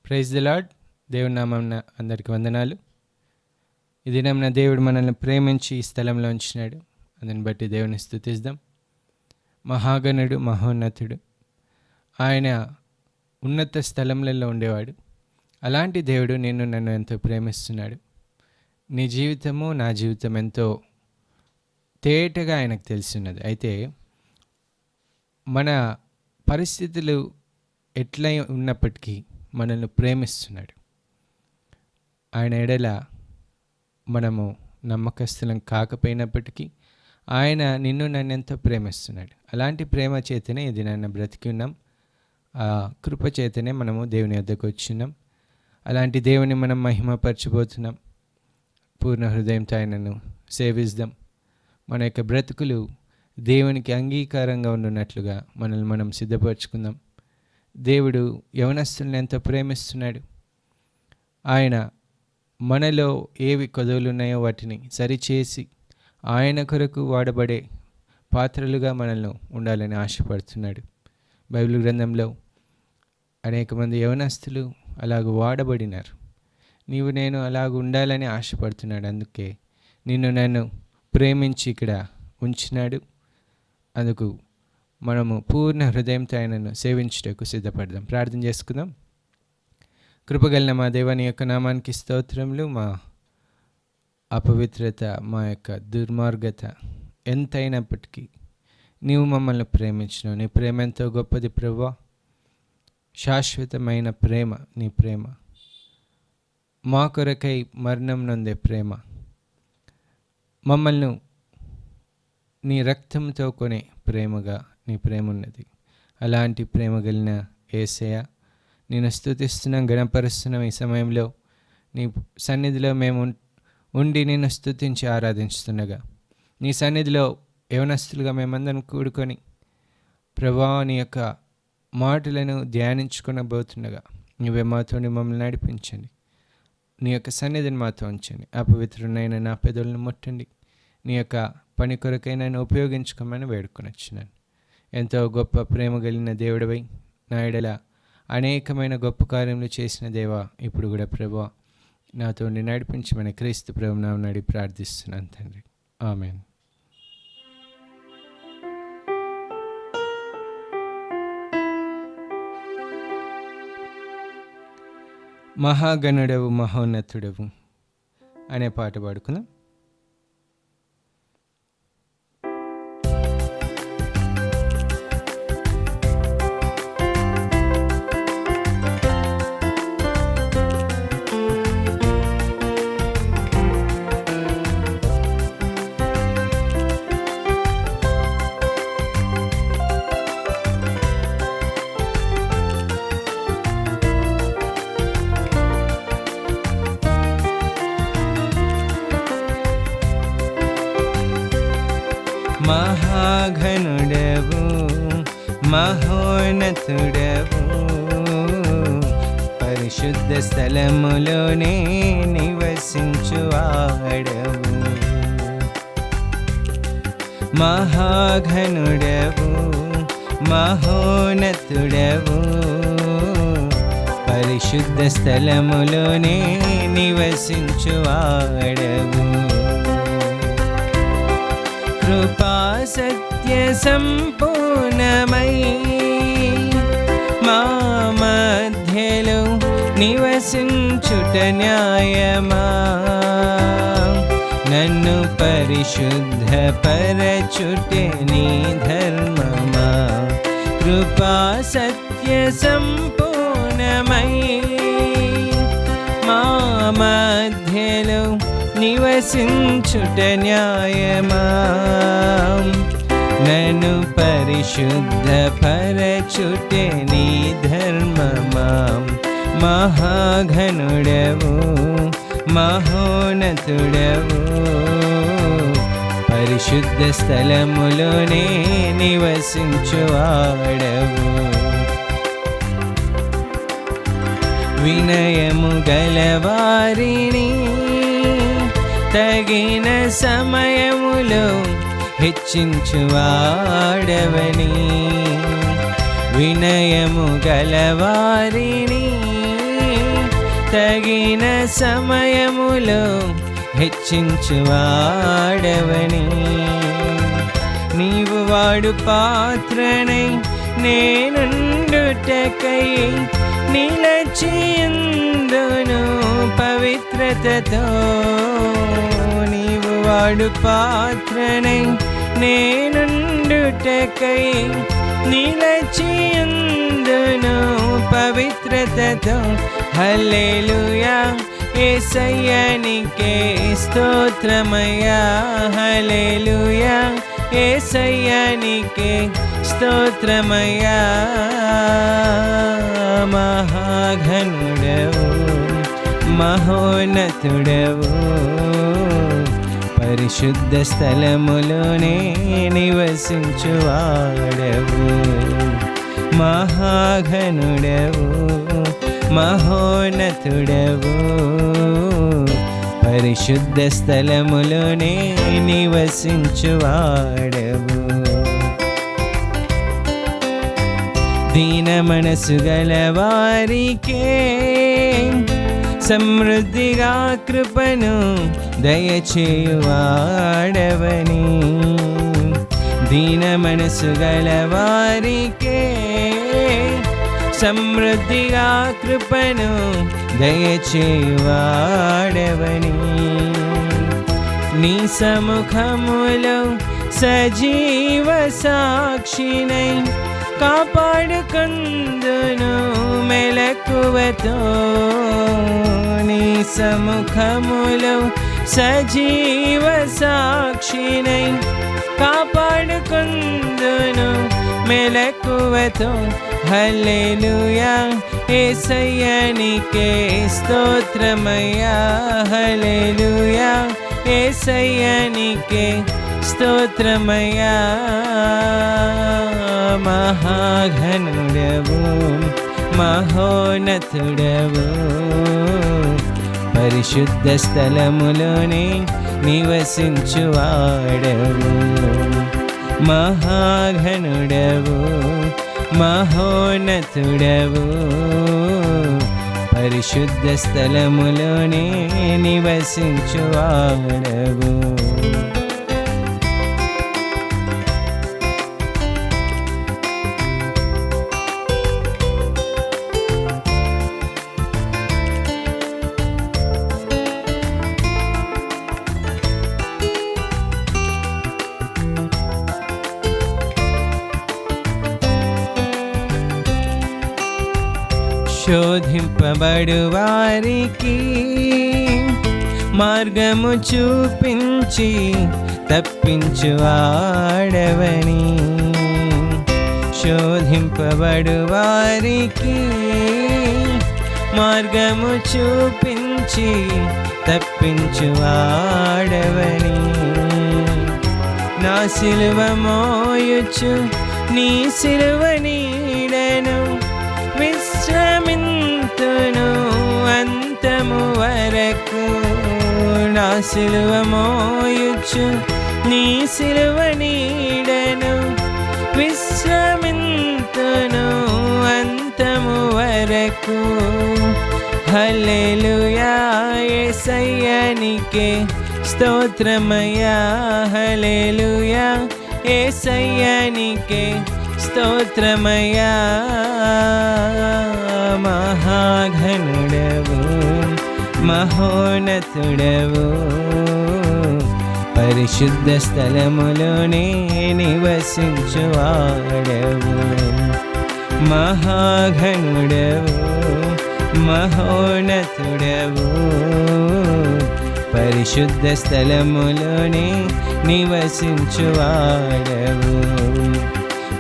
Praise the lord. దేవుని నామమున అందరికి వందనాలు. ఈ దినమున దేవుడు మనల్ని ప్రేమించి ఈ స్థలంలో ఉంచినాడు. అందుని బట్టి దేవుని స్తుతిద్దాం. మహాగణుడు, మహోన్నతుడు, ఆయన ఉన్నత స్థలములలో ఉండేవాడు. అలాంటి దేవుడు నన్ను ఎంతో ప్రేమిస్తున్నాడు. నీ జీవితము నా జీవితం ఎంతో తేటగా ఆయనకు తెలిసినది. అయితే మన పరిస్థితులు ఎట్లా ఉన్నప్పటికీ మనల్ని ప్రేమిస్తున్నాడు. ఆయన ఎడల మనము నమ్మకస్తులం కాకపోయినప్పటికీ ఆయన నన్ను ఎంతో ప్రేమిస్తున్నాడు. అలాంటి ప్రేమ చేతనే ఇది నన్ను బ్రతికి ఉన్నాం. ఆ కృప చేతనే మనము దేవుని వద్దకు వచ్చినాం. అలాంటి దేవుని మనం మహిమపరచబోతున్నాం. పూర్ణ హృదయంతో ఆయనను సేవిద్దాం. మన యొక్క బ్రతుకులు దేవునికి అంగీకారంగా ఉన్నట్లుగా మనల్ని మనం సిద్ధపరచుకుందాం. దేవుడు యవనస్తుల్ని ఎంతో ప్రేమిస్తున్నాడు. ఆయన మనలో ఏవి కొదవులు ఉన్నాయో వాటిని సరిచేసి ఆయన కొరకు వాడబడే పాత్రలుగా మనల్ని ఉండాలని ఆశపడుతున్నాడు. బైబిల్ గ్రంథంలో అనేక మంది యవనస్తులు అలాగ వాడబడినారు. నేను అలాగ ఉండాలని ఆశపడుతున్నాడు. అందుకే నన్ను ప్రేమించి ఇక్కడ ఉంచినాడు. అందుకు మనము పూర్ణ హృదయంతో ఆయనను సేవించుటకు సిద్ధపడదాం. ప్రార్థన చేసుకుందాం. కృపగలిగిన మా దేవాని యొక్క నామానికి స్తోత్రములు. మా అపవిత్రత, మా యొక్క దుర్మార్గత ఎంతైనప్పటికీ నీవు మమ్మల్ని ప్రేమించినావు. నీ ప్రేమ ఎంతో గొప్పది ప్రభువా. శాశ్వతమైన ప్రేమ నీ ప్రేమ, మా కొరకై మరణం నొందే ప్రేమ, మమ్మల్ని నీ రక్తంతో కొనే ప్రేమగా నీ ప్రేమ ఉన్నది. అలాంటి ప్రేమ కలిగిన యేసయ్య, నేను స్తుతిస్తున్నాం, గణపరుస్తున్నాం. ఈ సమయంలో నీ సన్నిధిలో మేము ఉండి నిన్ను స్తుతించి ఆరాధించుతుండగా నీ సన్నిధిలో యవనస్తులుగా మేమందరం కూడుకొని ప్రభువా నీ యొక్క మాటలను ధ్యానించుకొనబోతుండగా నువ్వే మాతోని మమ్మల్ని నడిపించండి. నీ యొక్క సన్నిధిని మాతో ఉంచండి. అపవిత్రునైన నా పెదవులను ముట్టండి. నీ యొక్క పని కొరకై నన్ను ఉపయోగించుకోమని వేడుకొని వచ్చినాను. ఎంతో గొప్ప ప్రేమ కలిగిన దేవుడివై నా ఎడల అనేకమైన గొప్ప కార్యములు చేసిన దేవా, ఇప్పుడు కూడా ప్రభువా నాతో నడిపించమని క్రీస్తు ప్రభువు నామమున అడిగి ప్రార్థిస్తున్నాను తండ్రి. ఆమేన్. మహాగణుడవు, మహోన్నతుడవు అనే పాట పాడుకుందాం. మహాఘనుడవు, మహోన్నతుడవు, పరిశుద్ధ స్థలములోనే నివసించువాడవు. మహాఘనుడవు, మహోన్నతుడవు, పరిశుద్ధ స్థలములోనే నివసించువాడవు. కృపా సత్య సంపూర్ణమై మా మధ్యలో నివసించుట న్యాయమా, నన్ను పరిశుద్ధ పరచుటే నీ ధర్మమా. కృపా సత్య సంపూర్ణమై మా మధ్యలో నివసించుట న్యాయమా, నన్ను పరిశుద్ధ పరచుటే నీ ధర్మమా. మహాఘనుడవు, మహోన్నతుడవు, పరిశుద్ధ స్థలములోనే నివసించువాడవు. వినయము గలవారిని తగిన సమయములో హెచ్చించువాడవని, వినయము గలవారిని తగిన సమయములో హెచ్చించువాడవని. నీవు వాడు పాత్రనై నేనుండుటకై నిలచియుందును పవిత్రతతో. నీవు వాడు పాత్రనై నేనుండుటకై నిలచియుందును పవిత్రతతో. హల్లెలూయా యేసయ్యా నీకే స్తోత్రమయ్యా. హల్లెలూయా యేసయ్యా నీకే స్తోత్రమయ్యా. మహాఘనుడవు మహోన్నతుడవు పరిశుద్ధ స్థలములోనే నివసించువాడవు. మహాఘనుడవు మహోన్నతుడవు పరిశుద్ధ స్థలములోనే నివసించువాడవు. దీన మనసు గల వారికే సమృద్ధిగా కృపను దయచేయువాడవని. దీన మనసు గల వారికే సమృద్ధిగా కృపను దయచేయువాడవని. నీ సముఖములో సజీవ సాక్షినై కాపాడుకొందును మెలకువతో. నీ సముఖములో సజీవ సాక్షినై కాపాడుకొందును మెలకువతో. హల్లెలూయా యేసయ్యా నీకే స్తోత్రమయ్యా. హల్లెలూయా యేసయ్యా నీకే స్తోత్రమయ్యా. మహాఘనుడవు మహోన్నతుడవు పరిశుద్ధ స్థలములోనే నివసించువాడవు. మహాఘనుడవు మహోన్నతుడవు పరిశుద్ధ స్థలములోనే నివసించువాడవు. శోధింపబడు వారికి మార్గము చూపించి తప్పించువాడవని. శోధింపబడు వారికి మార్గము చూపించి తప్పించువాడవని. నా సిలువ మోయుచు నీ సిలువ నీడను విశ్రమింతును అంతము వరకు. నా సిలువ మోయుచు నీ సిలువ నీడను విశ్రమింతును అంతము వరకు. హల్లెలూయా యేసయ్యా నీకే స్తోత్రమయ్యా. హల్లెలూయా యేసయ్యా నీకే స్తోత్రమయ్యా. మహాఘనుడవు మహోన్నతుడవు పరిశుద్ధ స్థలములోనే నివసించువాడవు. మహాఘనుడవు మహోన్నతుడవు పరిశుద్ధ స్థలములోనే నివసించువాడవు.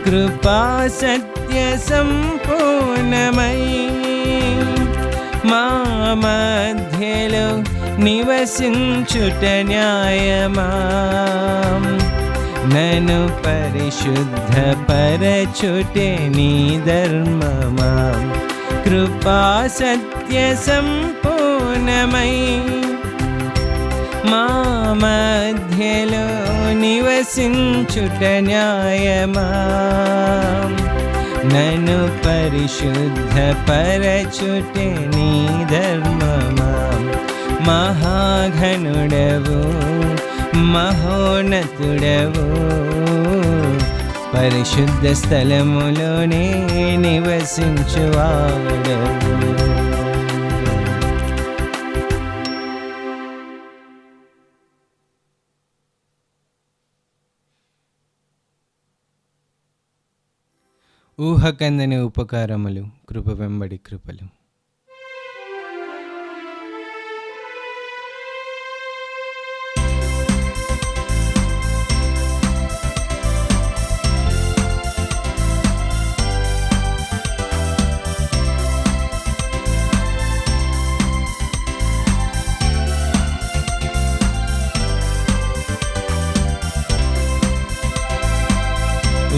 కృపా సత్య సంపూర్ణమై మా మధ్యలో నివసించుట న్యాయమా. నన్ను పరిశుద్ధ పరచుటే నీ ధర్మమా. కృపా సత్య సంపూర్ణమై మా మధ్యలో నివసించుట న్యాయమా. నన్ను పరిశుద్ధపరచుటే నీ ధర్మమా. మహాఘనుడవు మహోన్నతుడవు, పరిశుద్ధ స్థలములోనే నివసించువాడవు. ఊహకందని ఉపకారములు, కృప వెంబడి కృపలు.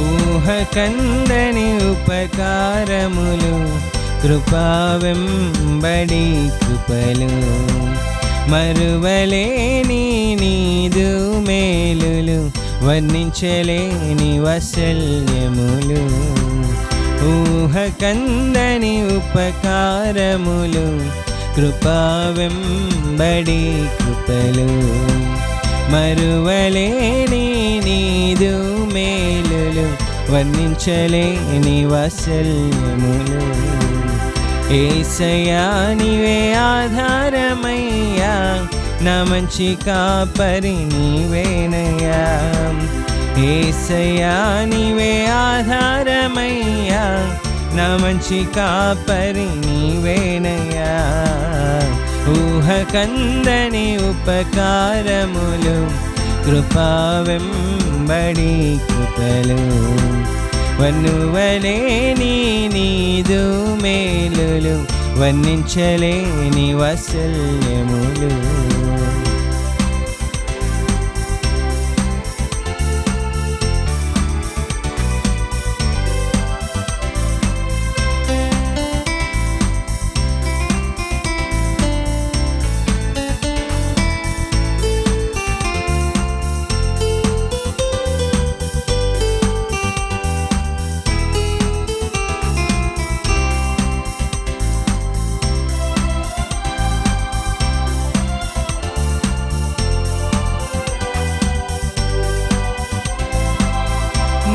ఊహకందని ఉపకారములు, కృపా వెంబడి కృపలు. మరువలేని నీదు మేలులు, వర్ణించలేని వాత్సల్యములు. ఊహకందని ఉపకారములు, కృపా వెంబడి కృపలు. మరువలేని నీదు మేలులు, వర్ణించలేని వాత్సల్యములు. యేసయ్యా నీవే ఆధారమయ్యా, నా మంచి కాపరి నీవేనయ్యా. యేసయ్యా నీవే ఆధారమయ్యా, నా మంచి కాపరి నీవేనయ్యా. ఊహకందని ఉపకారములు, కృపా వెంబడి కృపలు. వన్నువలేని నీదు మేలులు, వర్ణించలేని వాత్సల్యములు.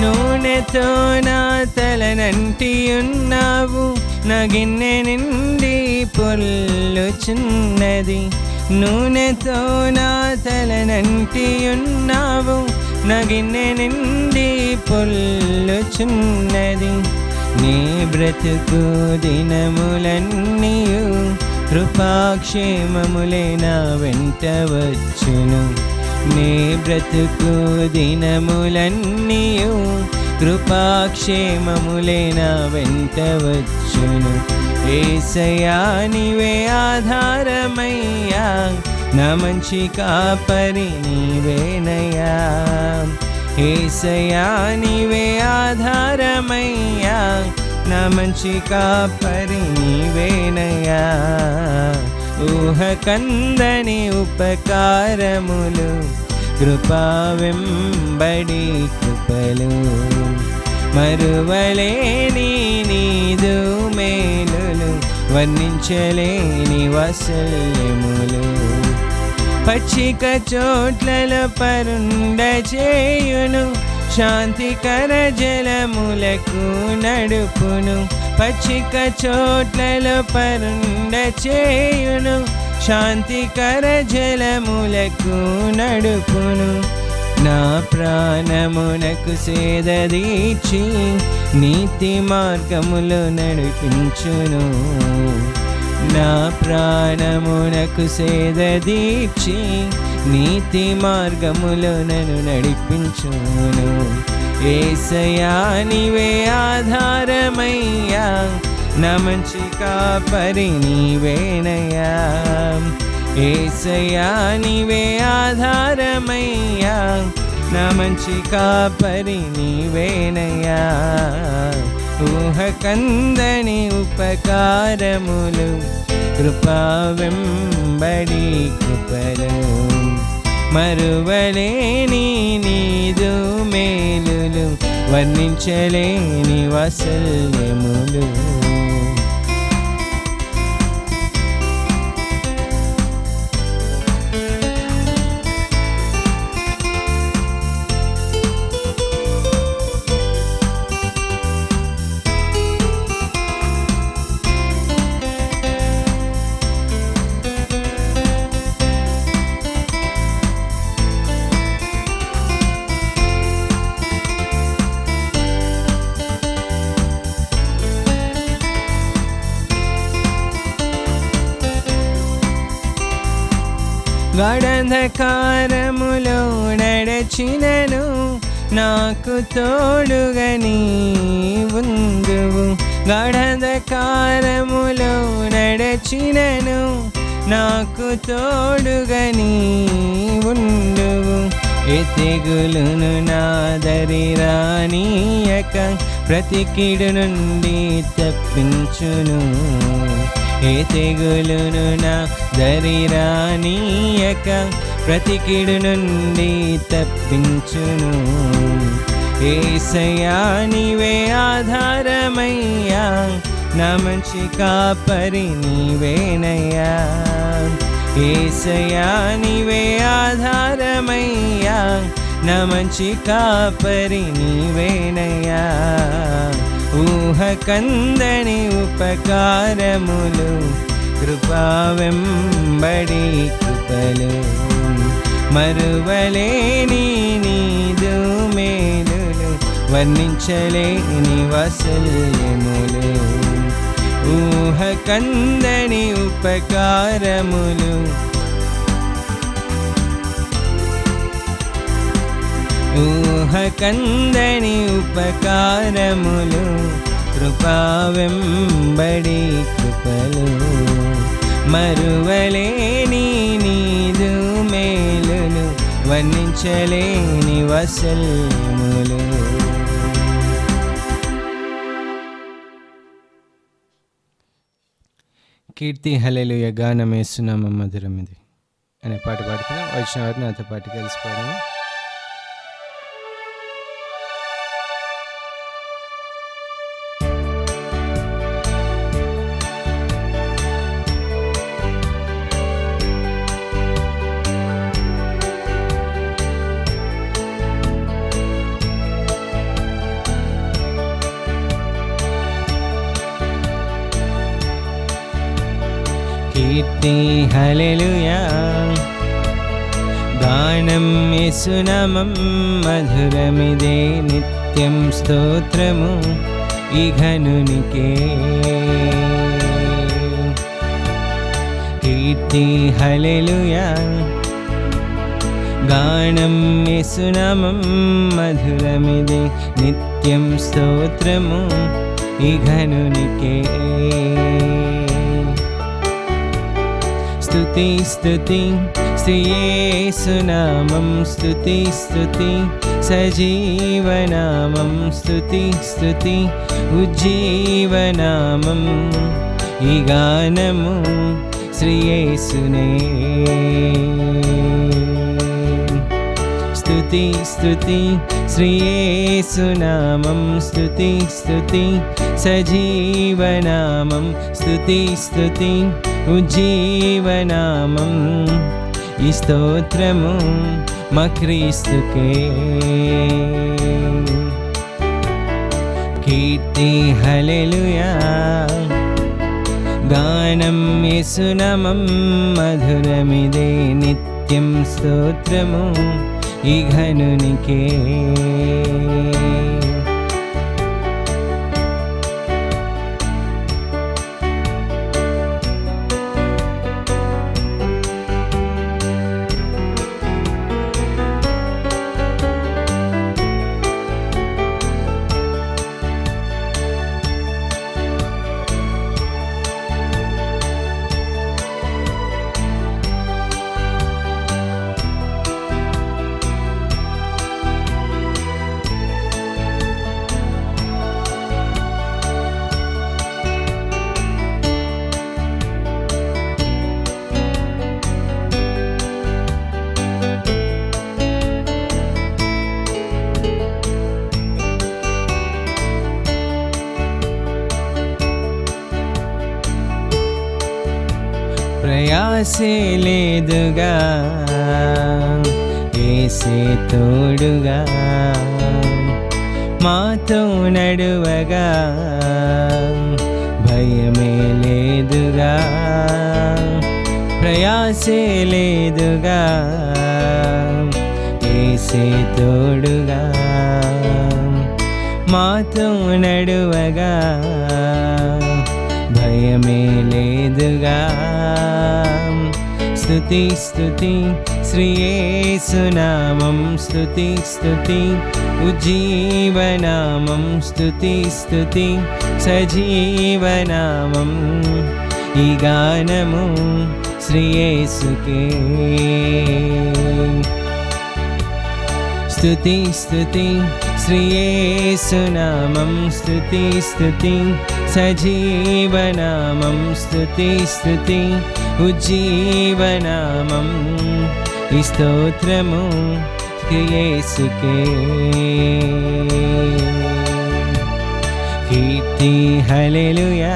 నూనెతో నా తలనంటి ఉన్నావు, నా గిన్నె నిండి పొల్లుచున్నది. నూనెతో నా తలనంటి ఉన్నావు, నా గిన్నె నిండి పొల్లుచున్నది. నీ బ్రతుకు దినములన్నీయు, కృపాక్షేమములే నా వెంట వచ్చును. నీ బ్రతుకు దినములన్నీయు, కృపాక్షేమములే నా వెంట వచ్చును. యేసయ్యా నీవే ఆధారమయ్యా, నా మంచి కాపరి నీవేనయ్యా. యేసయ్యా నీవే ఆధారమయ్యా, నా మంచి కాపరి నీవేనయ్యా. ఊహకందని ఉపకారములు, కృపా వెంబడి కృపలు. మరువలేని నీదు మేలులు, వర్ణించలేని వాత్సల్యములు. పచ్చిక చోట్లలో పరుండ చేయును, శాంతికర జలములకు నడుపును. పచ్చిక చోట్లలో పరుండ చేయును, శాంతికర జలములకు నడుపును. నా ప్రాణమునకు సేదదీర్చి, నీతి మార్గములో నడిపించును. నా ప్రాణమునకు సేదదీర్చి, నీతి మార్గములో నన్ను నడిపించును. యేసయ్యా నీవే ఆధారమయ్యా, నా మంచి కాపరి నీవేనయ్యా. యేసయ్యా నీవే ఆధారమయ్యా, నా మంచి కాపరి నీవేనయ్యా. ఊహకందని ఉపకారములు, కృపా వెంబడి కృపలు. మరువలేని నీదు మేలులు, వర్ణించలేని వాత్సల్యములు. గాఢంధకారములో నడచినను, నాకు తోడుగా నీవుందువు. గాఢంధకారములో నడచినను, నాకు తోడుగా నీవుందువు. ఏ తెగులును నాదరి రానీయక, ప్రతి కీడు నుండి తప్పించును. ఏ తెగులును నా దరి రానీయక, ప్రతి కీడు నుండి తప్పించును. యేసయ్యా నీవే ఆధారమయ్యా, నా మంచి కాపరి నీవేనయ్యా. యేసయ్యా నీవే ఆధారమయ్యా, నా మంచి కాపరి నీవేనయ్యా. ఊహ కందని ఉపకారములు, కృపా వెంబడి కృపలు, మరువలేని నీదు మేలులు, వర్ణించలేని వాత్సల్యములు. ఊహ కందని ఉపకారములు, ఊహ కందని ఉపకారములు, కృపా వెంబడి కృపలు, మరువలేని నీదు మేలులు, వర్ణించలేని వాత్సల్యములు. కీర్తి హల్లెలూయా గానం యేసునామం మధురమిది అనే పాట పాడుతున్నాం. వచ్చిన వారు నాతో పాటు కలిసి పాడము. కీర్తి హల్లెలూయా గానం యేసునామం మధురమిదే, నిత్యం స్తోత్రము ఈ ఘనునికే. కీర్తి హల్లెలూయా గానం యేసునామం మధురమిదే, నిత్యం స్తోత్రము ఈ ఘనునికే. స్తుతి స్తుతి శ్రీ యేసునామం, స్తుతి స్తుతి సజీవనామం, స్తుతి స్తుతి ఉజ్జీవనామం. ఈ గానము శ్రీ యేసునే. స్తుతి స్తుతి శ్రీ యేసునామం, స్తుతి స్తుతి సజీవనామం, స్తుతి స్తుతి ఉజ్జీవనామం. ఈ స్తోత్రము మా క్రీస్తుకే. కీర్తి హల్లెలూయా గానం యేసునామం మధురమిదే, నిత్యం స్తోత్రము ఈ ఘనునికే. ప్రయాసే లేదుగా యేసే తోడుగా మాతో నడువగా భయమే లేదుగా ప్రయాసే లేదుగా యేసే తోడుగా మాతో నడువగా భయమే లేదుగా స్తుతి స్తుతి శ్రీ యేసునామం స్తుతి స్తుతి ఉజ్జీవనామం స్తుతి స్తుతి సజీవనామం ఈ గానము శ్రీ యేసుకే స్తుతి స్తుతి శ్రీ యేసునామం స్తుతి స్తుతి సజీవనామం స్తుతి స్తుతి ఉజ్జీవనామం ఈ స్తోత్రము శ్రీ యేసుకే కీర్తి హల్లెలూయా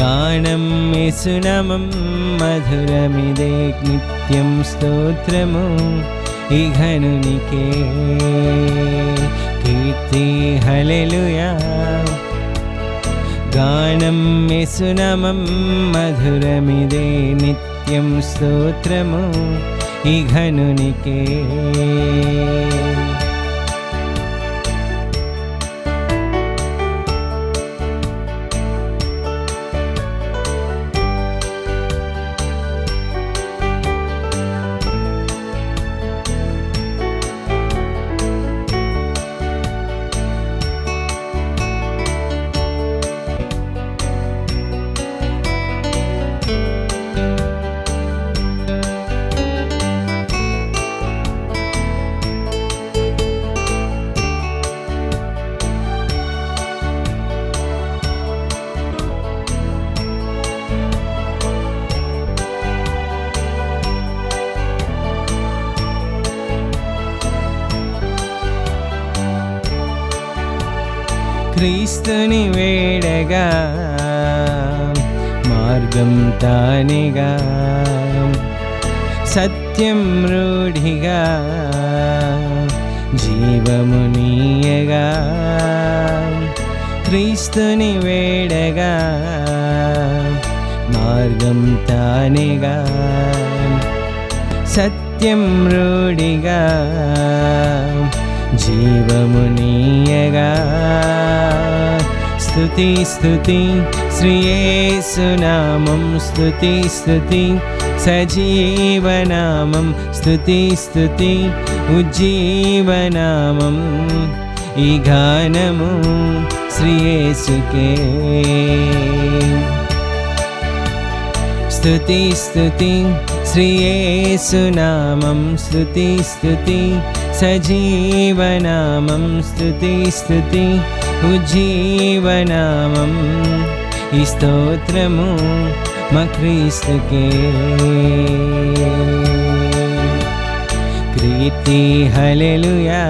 గానం యేసునామం మధురమిదే నిత్యం స్తోత్రము ఈ ఘనునికే కీర్తి హల్లెలూయా గానం యేసునామం మధురమిదే నిత్యం స్తోత్రము ఈ ఘనునికే క్రీస్తుని వేడగా మార్గం తానిగా సత్యం రూఢిగా జీవమునీయగా క్రీస్తుని వేడగా మార్గం తానిగా సత్యం రూఢిగా జీవమునీయగా స్తుతి స్తుతి శ్రీ యేసునామం స్తుతి స్తుతి సజీవనామం స్తుతి స్తుతి ఉజ్జీవనామం ఈ గానము శ్రీ యేసుకే స్తుతి స్తుతి శ్రీ యేసునామం స్తుతి స్తుతి సజీవనామం స్తుతి స్తుతి ఉజ్జీవనామం ఈ స్తోత్రము మా క్రీస్తుకే కీర్తి హల్లెలూయా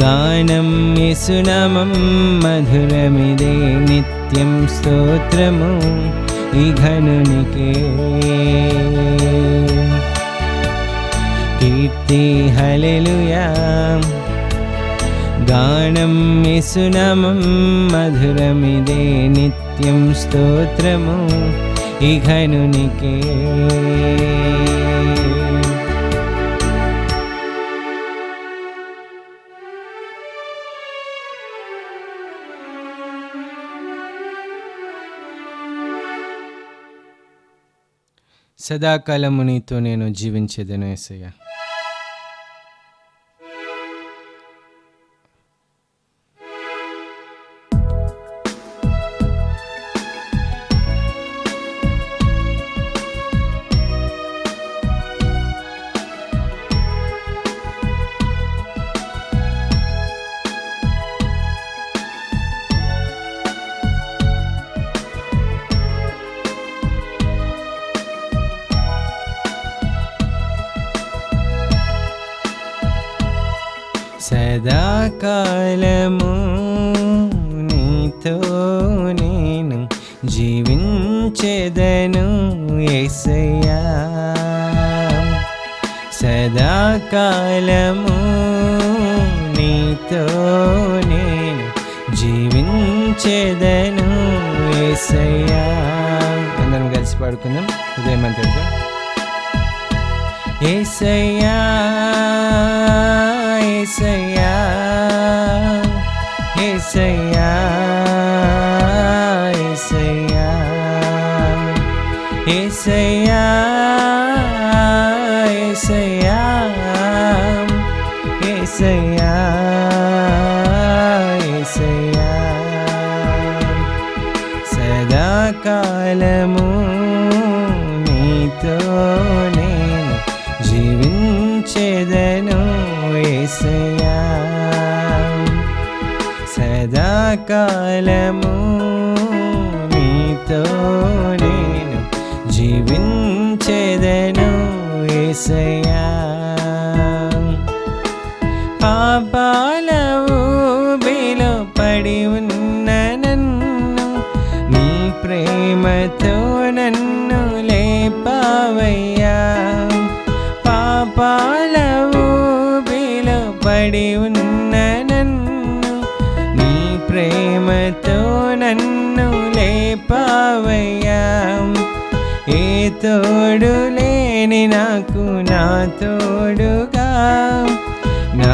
గానం యేసునామం మధురమిదే నిత్యం స్తోత్రము ఈ ఘనునికే కీర్తి హల్లెలూయా గానం యేసునామం మధురమిదే నిత్యం స్తోత్రము ఈ ఘనునికే సదాకాలము నీతో నేను జీవించేదను యేసయ్యా. సదాకాలము నీతో నేను జీవించేదను జీవించెదను యేసయ్యా, సదాకాలము నీతో నేను జీవించెదను యేసయ్యా. అందరం కలిసి పాడుకుందాం హృదయమంతటితో. యేసయ్యా యేసయ్యా యేసయ్యా యేసయ్యా యేసయ్యా యేసయ్యా యేసయ్యా యేసయ్యా, సదాకాలము నీతో నేను జీవించెదను యేసయ్యా, సదాకాలము నీతో నేను జీవించెదను యేసయ్యా. పాపాల ఊబిలో పడి ఉన్న నన్ను నీ ప్రేమతో నన్ను లేపావయ్యా, పాపాల ఊబిలో పడి ఉన్న నన్ను నీ ప్రేమతో నన్ను లేపావయ్యా, ఏ తోడు లేని నాకు నా తోడుగా నా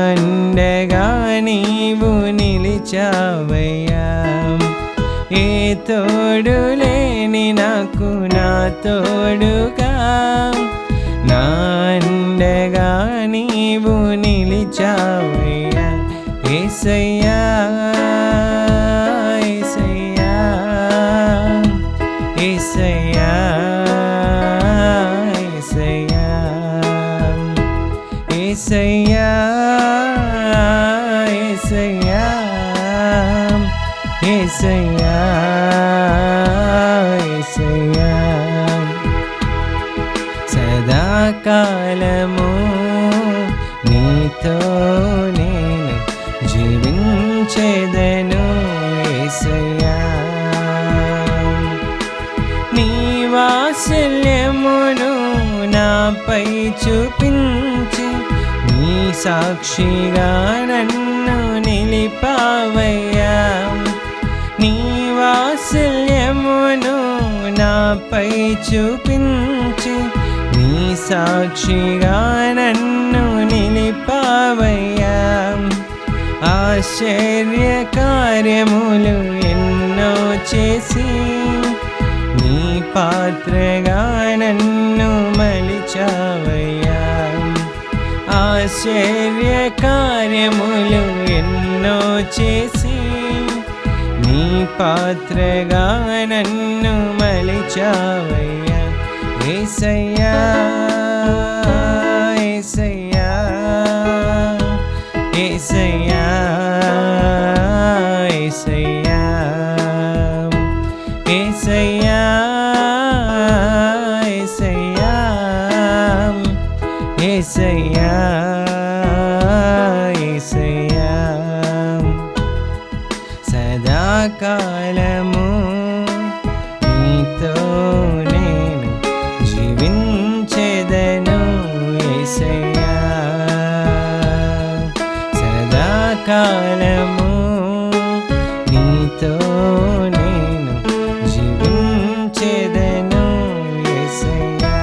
అండగా నీవు నిలిచావయ్యా, ఏ తోడు లేని నాకు నా తోడుగా నా అండగా నీవు నిలిచావయ్యా, యేసయ్యా యేసయ్యా యేసయ్యా యేసయ్యా యేసయ్యా యేసయ్యా యేసయ్యా, సదాకాలము నీతో నేను జీవించెదను యేసయ్యా, నీ వాత్సల్యమును నాపై చూపించి నీ సాక్షిగా నన్ను నిలిపావయ్యా, నీ వాత్సల్యమును నాపై చూపించి నీ సాక్షిగా నన్ను నిలిపావయ్యా, ఆశ్చర్య కార్యములు ఎన్నో చేసి నీ పాత్రగా నన్ను మలిచావయ్యా, ఆశ్చర్య కార్యములు ఎన్నో చేసి నీ పాత్రగా నన్ను మలిచావయ్యా, యేసయ్యా యేసయ్యా యేసయ్యా యేసయ్యా యేసయ్యా యేసయ్యా యేసయ్యా యేసయ్యా, సదాకాలము నీతో నేను జీవించెదను యేసయ్యా, సదాకాలము నీతో నేను జీవించెదను యేసయ్యా.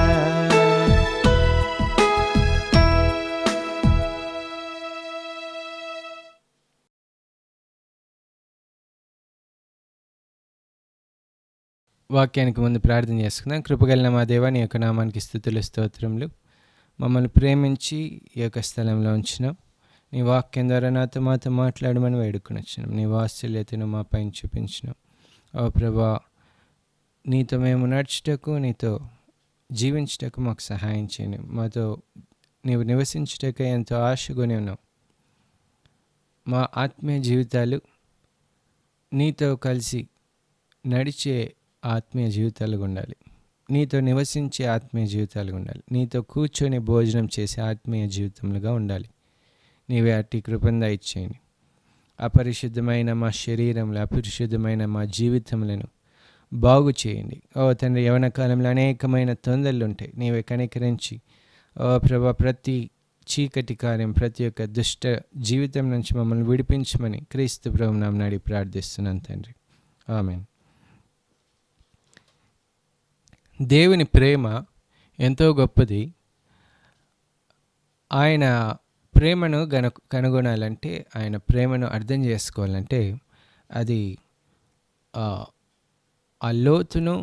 వాక్యానికి ముందు ప్రార్థన చేసుకుందాం. కృపగలిగిన మా దేవా, నీ యొక్క నామానికి స్తుతులు స్తోత్రములు. మమ్మల్ని ప్రేమించి ఈ యొక్క స్థలంలో ఉంచినాం. నీ వాక్యం ద్వారా నాతో మాతో మాట్లాడమని వేడుకొని వచ్చినాం. నీ వాత్సల్యతను మా పైన చూపించినాం. ఓ ప్రభా, నీతో మేము నడుచుటకు, నీతో జీవించుటకు మాకు సహాయం చేయండి. మాతో నీవు నివసించుటకు ఎంతో ఆశగొని ఉన్నావు. మా ఆత్మీయ జీవితాలు నీతో కలిసి నడిచే ఆత్మీయ జీవితాలుగా ఉండాలి. నీతో నివసించే ఆత్మీయ జీవితాలుగా ఉండాలి. నీతో కూర్చొని భోజనం చేసే ఆత్మీయ జీవితములుగా ఉండాలి. నీవే అట్టి కృపను దయచేయండి. అపరిశుద్ధమైన మా శరీరంలో, అపరిశుద్ధమైన మా జీవితములను బాగు చేయండి. ఓ తండ్రి, యవన కాలంలో అనేకమైన తొందరలు ఉంటాయి. నీవే కనికరించి ఓ ప్రభా, ప్రతి చీకటి కార్యం, ప్రతి ఒక్క దుష్ట జీవితం నుంచి మమ్మల్ని విడిపించమని క్రీస్తు ప్రభు నామమున అడిగి ప్రార్థిస్తున్నాను తండ్రి. ఆమేన్. దేవుని ప్రేమ ఎంతో గొప్పది. ఆయన ప్రేమను కనుగొనాలంటే, ఆయన ప్రేమను అర్థం చేసుకోవాలంటే, అది ఆ లోతును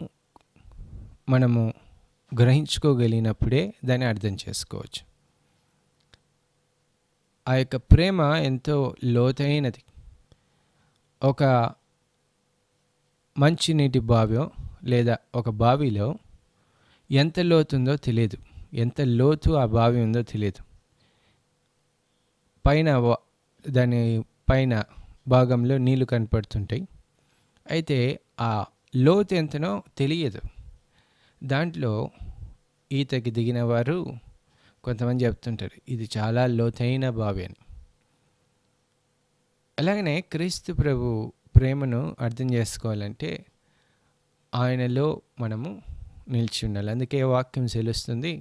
మనము గ్రహించుకోగలిగినప్పుడే దాన్ని అర్థం చేసుకోవచ్చు. ఆ యొక్క ప్రేమ ఎంతో లోతైనది. ఒక మంచినీటి బావిలో లేదా ఒక బావిలో ఎంత లోతుందో తెలియదు, ఎంత లోతు ఆ బావి ఉందో తెలియదు. దాని పైన భాగంలో నీళ్లు కనపడుతుంటాయి, అయితే ఆ లోతు ఎంతనో తెలియదు. దాంట్లో ఈతకి దిగిన వారు కొంతమంది చెప్తుంటారు, ఇది చాలా లోతైన బావి అని. అలాగనే క్రీస్తు ప్రభు ప్రేమను అర్థం చేసుకోవాలంటే ఆయనలో మనము నిలిచి ఉండాలి. అందుకే వాక్యం సెలుస్తుంది,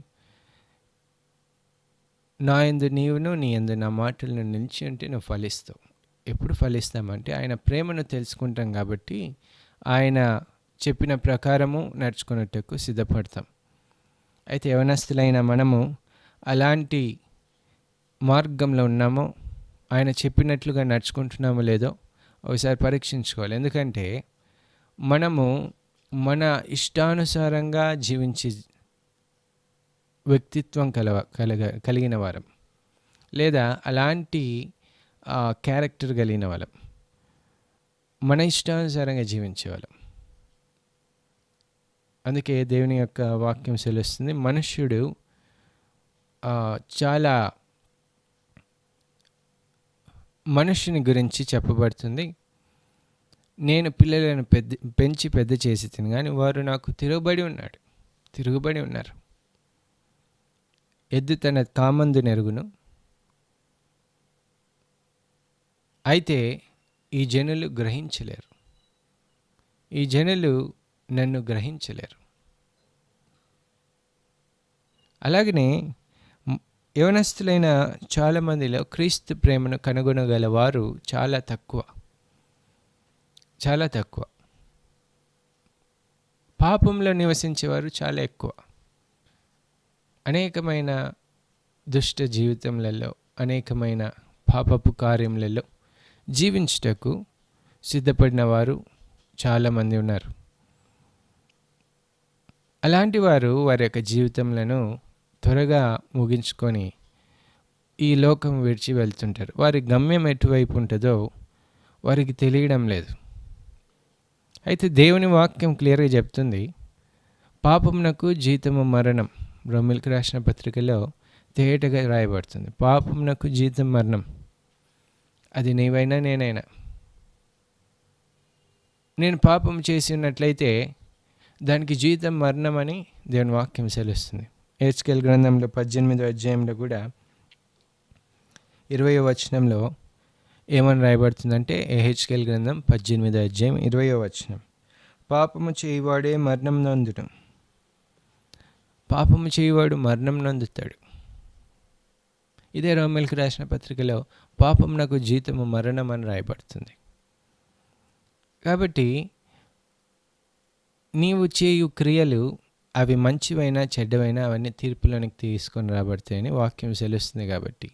నా యందు నీవును, నీ యందు నా మాటలను నిలిచి ఉంటే నువ్వు ఫలిస్తావు. ఎప్పుడు ఫలిస్తామంటే ఆయన ప్రేమను తెలుసుకుంటాం కాబట్టి, ఆయన చెప్పిన ప్రకారము నడుచుకున్నట్టుకు సిద్ధపడతాం. అయితే యవనస్తులైన మనము అలాంటి మార్గంలో ఉన్నామో, ఆయన చెప్పినట్లుగా నడుచుకుంటున్నామో లేదో ఒకసారి పరీక్షించుకోవాలి. ఎందుకంటే మనము మన ఇష్టానుసారంగా జీవించే వ్యక్తిత్వం కలిగిన వారం, లేదా అలాంటి క్యారెక్టర్ కలిగిన వాళ్ళం, మన ఇష్టానుసారంగా జీవించేవాళ్ళం. అందుకే దేవుని యొక్క వాక్యం సెలుస్తుంది, మనుష్యుడు చాలా మనుష్యుని గురించి చెప్పబడుతుంది, నేను పిల్లలను పెంచి పెద్ద చేసి తిని, కానీ వారు నాకు తిరుగుబడి ఉన్నారు. ఎద్దు తన కామందు నెరుగును, అయితే ఈ జనులు గ్రహించలేరు, ఈ జనులు నన్ను గ్రహించలేరు. అలాగనే యవనస్తులైన చాలామందిలో క్రీస్తు ప్రేమను కనుగొనగల వారు చాలా తక్కువ. పాపంలో నివసించేవారు చాలా ఎక్కువ. అనేకమైన దుష్ట జీవితములలో, అనేకమైన పాపపు కార్యములలో జీవించుటకు సిద్ధపడిన వారు చాలామంది ఉన్నారు. అలాంటి వారు వారి యొక్క జీవితములను త్వరగా ముగించుకొని ఈ లోకం విడిచి వెళ్తుంటారు. వారి గమ్యం ఎటువైపు ఉంటుందో వారికి తెలియడం లేదు. అయితే దేవుని వాక్యం క్లియర్గా చెప్తుంది, పాపమునకు జీతము మరణం. రోమీయులకు రాసిన పత్రికలో తేటగా రాయబడుతుంది, పాపమునకు జీతం మరణం. అది నీవైనా నేనైనా. నేను పాపం చేసి ఉన్నట్లయితే దానికి జీతం మరణం అని దేవుని వాక్యం సెలుస్తుంది. హెచ్కేల్ గ్రంథంలో 18వ అధ్యాయంలో కూడా 20వ వచనంలో ఏమని రాయబడుతుందంటే, హెచ్కేల్ గ్రంథం 18వ అధ్యాయం 20వ వచనం, పాపము చేయువాడే మరణం నందును. పాపము చేయువాడు మరణం నందుతాడు. ఇదే రోమీయులకు రాసిన పత్రికలో పాపమునకు జీతము మరణం అని రాయబడుతుంది. కాబట్టి నీవు చేయు క్రియలు అవి మంచివైనా చెడ్డవైనా అవన్నీ తీర్పులోనికి తీసుకొని రాబడతాయని వాక్యం సెలుస్తుంది. కాబట్టి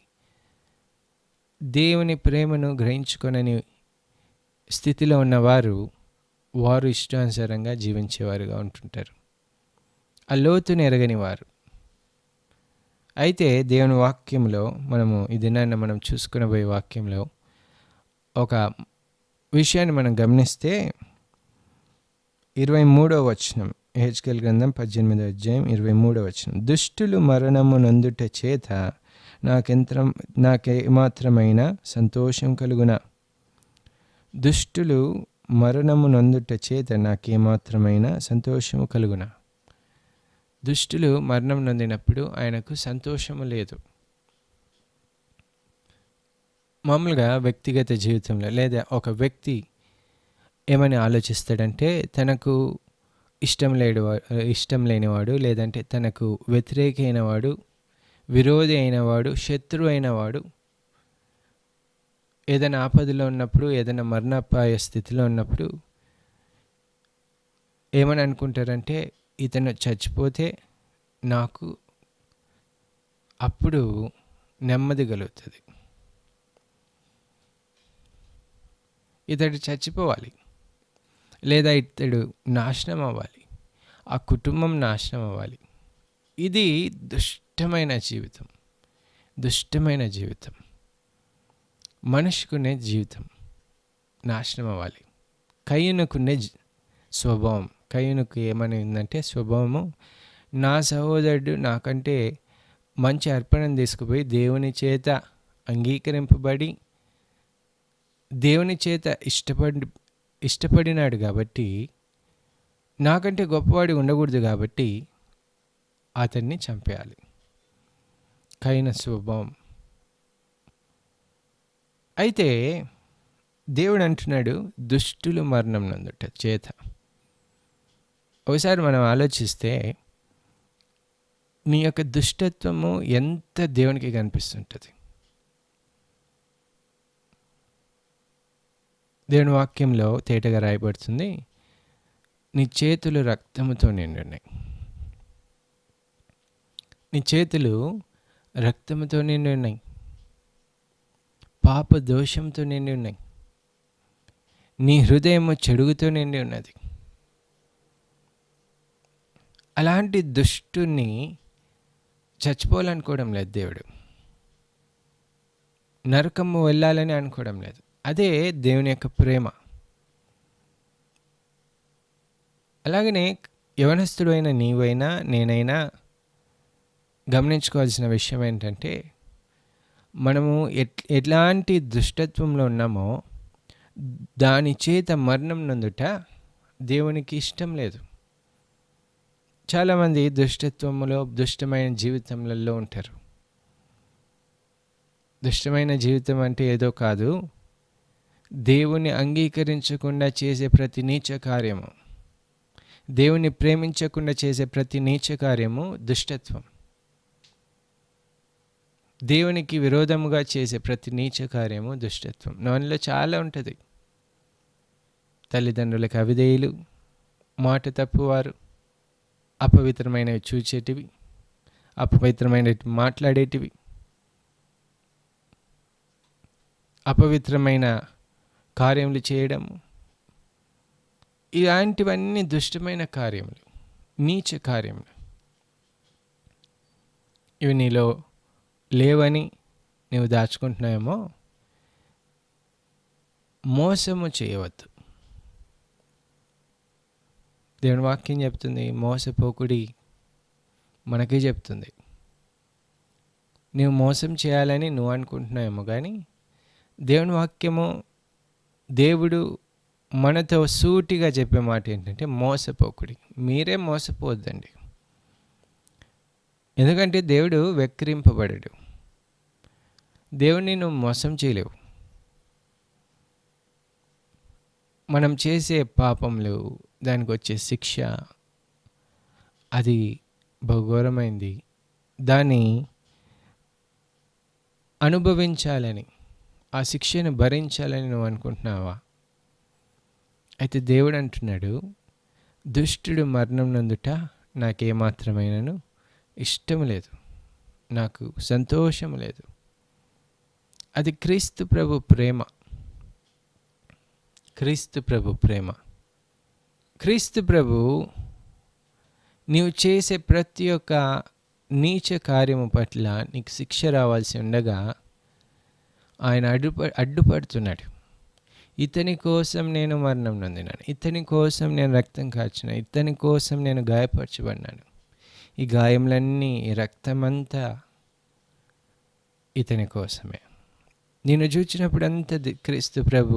దేవుని ప్రేమను గ్రహించుకొనని స్థితిలో ఉన్నవారు వారు ఇష్టానుసారంగా జీవించేవారుగా ఉంటుంటారు, ఆ లోతుని ఎరగని వారు. అయితే దేవుని వాక్యంలో మనము ఈ దినాన్ని మనం చూసుకునబోయే వాక్యంలో ఒక విషయాన్ని మనం గమనిస్తే 23వ వచనం, హెచ్కేల్ గ్రంథం 18వ అధ్యాయం 23వ వచనం, దుష్టులు మరణము నందుట చేత నాకేమాత్రమైన సంతోషం కలుగునా. దుష్టులు మరణము నందుట చేత నాకేమాత్రమైన సంతోషము కలుగునా. దుష్టులు మరణం నొందినప్పుడు ఆయనకు సంతోషము లేదు. మామూలుగా వ్యక్తిగత జీవితంలో లేదా ఒక వ్యక్తి ఏమని ఆలోచిస్తాడంటే, తనకు ఇష్టం లేనివాడు, లేదంటే తనకు వ్యతిరేకి అయినవాడు, విరోధి అయినవాడు, శత్రువు అయినవాడు ఏదైనా ఆపదలో ఉన్నప్పుడు, ఏదైనా మరణాపాయ స్థితిలో ఉన్నప్పుడు ఏమని అనుకుంటారంటే, ఇతను చచ్చిపోతే నాకు అప్పుడు నెమ్మది కలుగుతుంది, ఇతడు చచ్చిపోవాలి, లేదా ఇతడు నాశనం అవ్వాలి, ఆ కుటుంబం నాశనం అవ్వాలి. ఇది దుష్టమైన జీవితం. మనిషికునే జీవితం నాశనం అవ్వాలి. కయ్యూనుకునే స్వభావం. కయ్యూనుకు ఏమని ఉందంటే స్వభావము, నా సహోదరుడు నాకంటే మంచి అర్పణను తీసుకుపోయి దేవుని చేత అంగీకరింపబడి దేవుని చేత ఇష్టపడినాడు కాబట్టి, నాకంటే గొప్పవాడు ఉండకూడదు కాబట్టి అతన్ని చంపేయాలి. కయ్యూను స్వభావం. అయితే దేవుడు అంటున్నాడు, దుష్టులు మరణం నందుట చేత. ఒకసారి మనం ఆలోచిస్తే నీ యొక్క దుష్టత్వము ఎంత దేవునికి కనిపిస్తుంటుంది. దేవుని వాక్యంలో తేటగా రాయబడుతుంది, నీ చేతులు రక్తముతో నిండి ఉన్నాయి. నీ చేతులు రక్తముతో నిండి ఉన్నాయి, పాప దోషంతో నిండి ఉన్నాయి, నీ హృదయము చెడుగుతో నిండి ఉన్నది. అలాంటి దుష్టుని చచ్చిపోవాలనుకోవడం లేదు దేవుడు, నరకము వెళ్ళాలని అనుకోవడం లేదు. అదే దేవుని యొక్క ప్రేమ. అలాగనే యవనస్తుడైన నీవైనా నేనైనా గమనించుకోవాల్సిన విషయం ఏంటంటే, మనము ఎట్లాంటి దుష్టత్వంలో ఉన్నామో దాని చేత మరణం నందుట దేవునికి ఇష్టం లేదు. చాలామంది దుష్టత్వంలో, దుష్టమైన జీవితంలో ఉంటారు. దుష్టమైన జీవితం అంటే ఏదో కాదు, దేవుని అంగీకరించకుండా చేసే ప్రతి నీచ కార్యము, దేవుని ప్రేమించకుండా చేసే ప్రతి నీచ కార్యము దుష్టత్వం. దేవునికి విరోధముగా చేసే ప్రతి నీచ కార్యము దుష్టత్వం. దానిలో చాలా ఉంటుంది. తల్లిదండ్రులకు అవిధేయులు, మాట తప్పువారు, అపవిత్రమైనవి చూచేటివి, అపవిత్రమైనవి మాట్లాడేటివి, అపవిత్రమైన కార్యములు చేయడము, ఇలాంటివన్నీ దుష్టమైన కార్యములు, నీచ కార్యములు. ఇవి నీలో లేవని నీవు దాచుకుంటున్నావేమో. మోసము చేయవద్దు. దేవుని వాక్యం చెప్తుంది, మోసపోకుడి మనకే చెప్తుంది. నువ్వు మోసం చేయాలని నువ్వు అనుకుంటున్నావేమో, కానీ దేవుని వాక్యము, దేవుడు మనతో సూటిగా చెప్పే మాట ఏంటంటే మోసపోకుడి. మీరే మోసపోవద్దండి. ఎందుకంటే దేవుడు వెక్కిరింపబడడు. దేవుడిని నువ్వు మోసం చేయలేవు. మనం చేసే పాపంలో దానికి వచ్చే శిక్ష అది బహుఘోరమైంది. దాన్ని అనుభవించాలని, ఆ శిక్షను భరించాలని నువ్వు అనుకుంటున్నావా? అయితే దేవుడు అంటున్నాడు, దుష్టుడు మరణం నందుట నాకేమాత్రమైనను ఇష్టం లేదు, నాకు సంతోషం లేదు. అది క్రీస్తు ప్రభు ప్రేమ. క్రీస్తు ప్రభు నీవు చేసే ప్రతి ఒక్క నీచ కార్యము పట్ల నీకు శిక్ష రావాల్సి ఉండగా ఆయన అడ్డుపడుతున్నాడు. ఇతని కోసం నేను మరణం నొందినాను, ఇతని కోసం నేను రక్తం కార్చిన, ఇతని కోసం నేను గాయపరచబడినాను. ఈ గాయములన్నీ, ఈ రక్తమంతా ఇతని కోసమే. నిన్ను చూచినప్పుడంతా క్రీస్తు ప్రభు